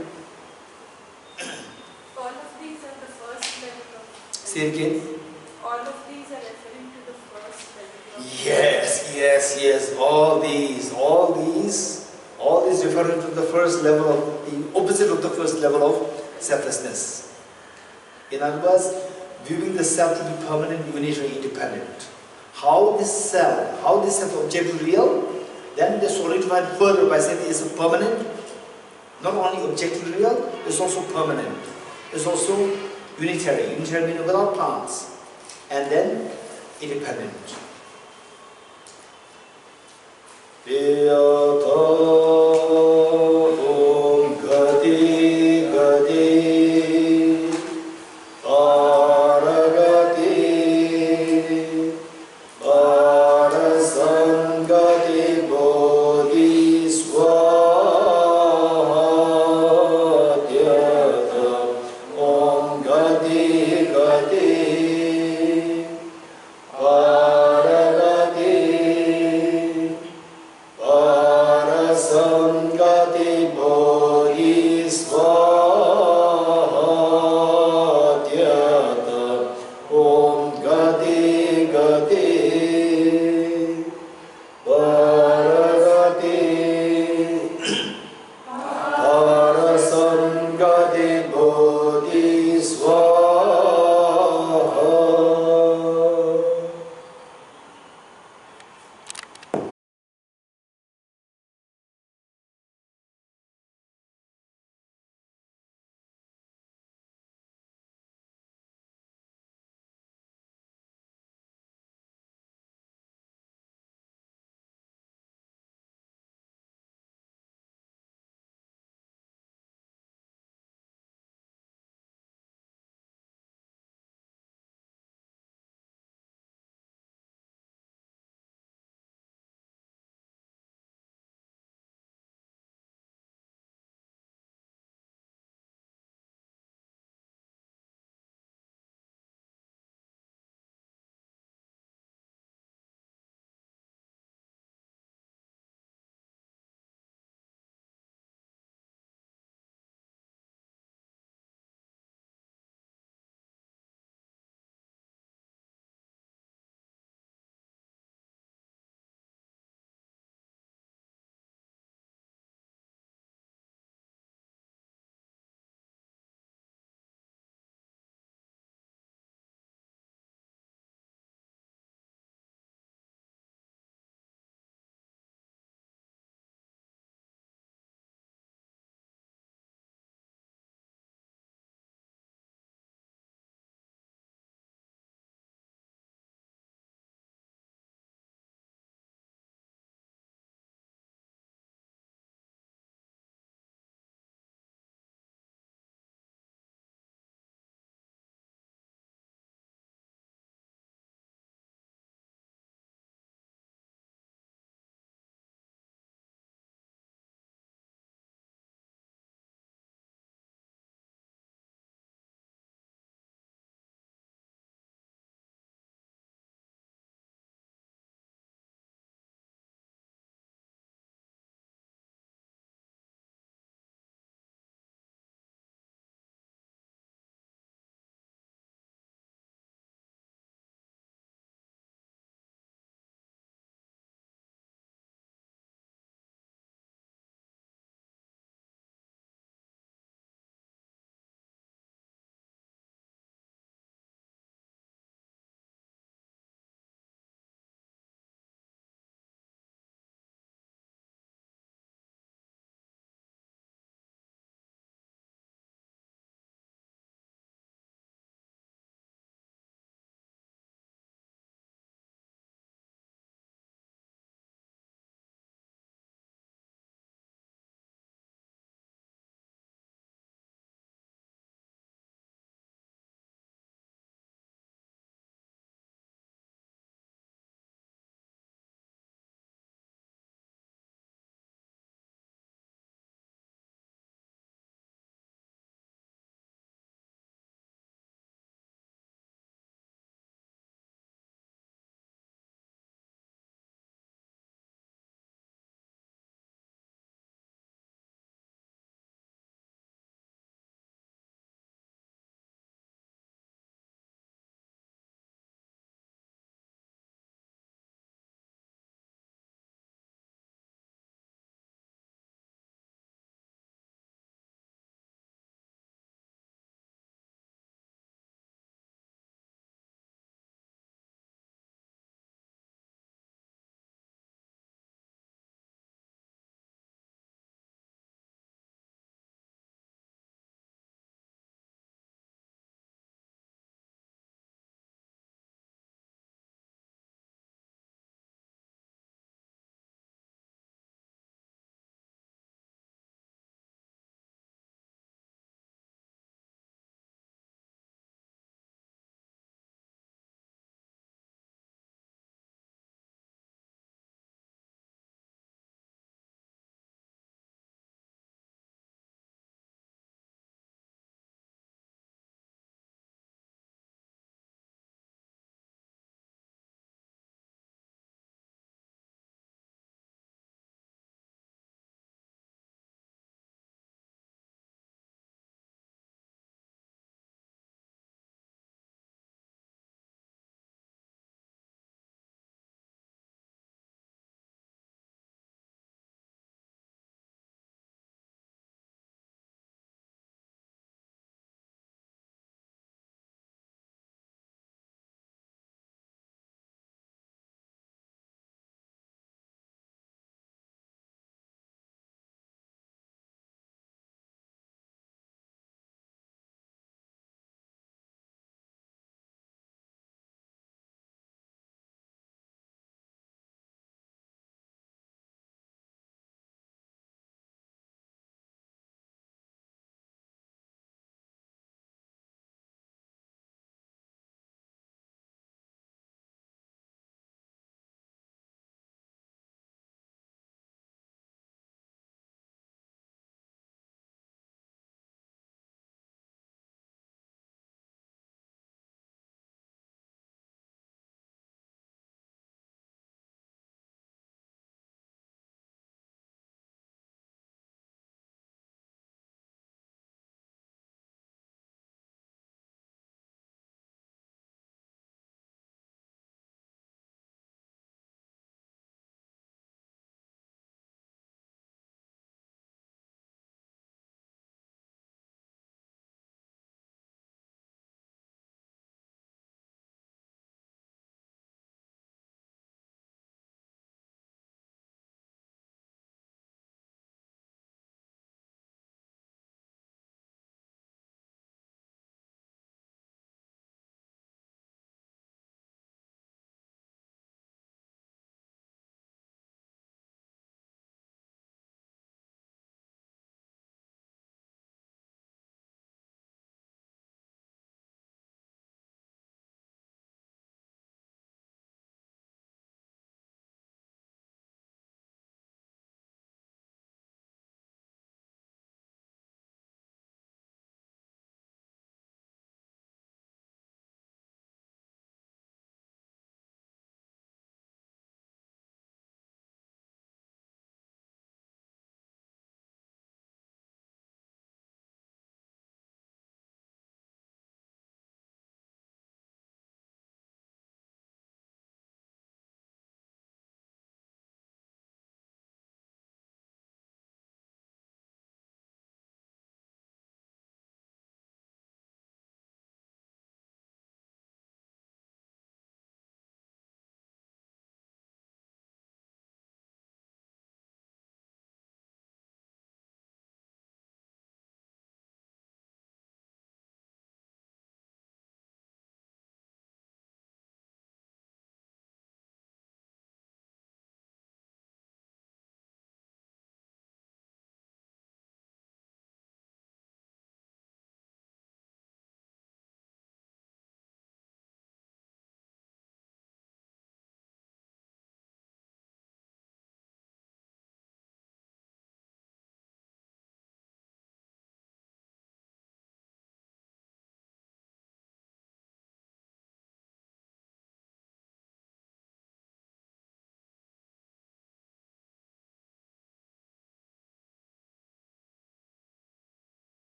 Say it again. All of these are referring to the first level of Yes. All these referring to the first level of, the opposite of the first level of selflessness. In other words, viewing the self to be permanent, unitary, independent. How this self objective real, then they solidify further by saying it's a permanent, not only objectively real, it's also permanent. It's also unitary. Unitary meaning without parts. And then independent. Some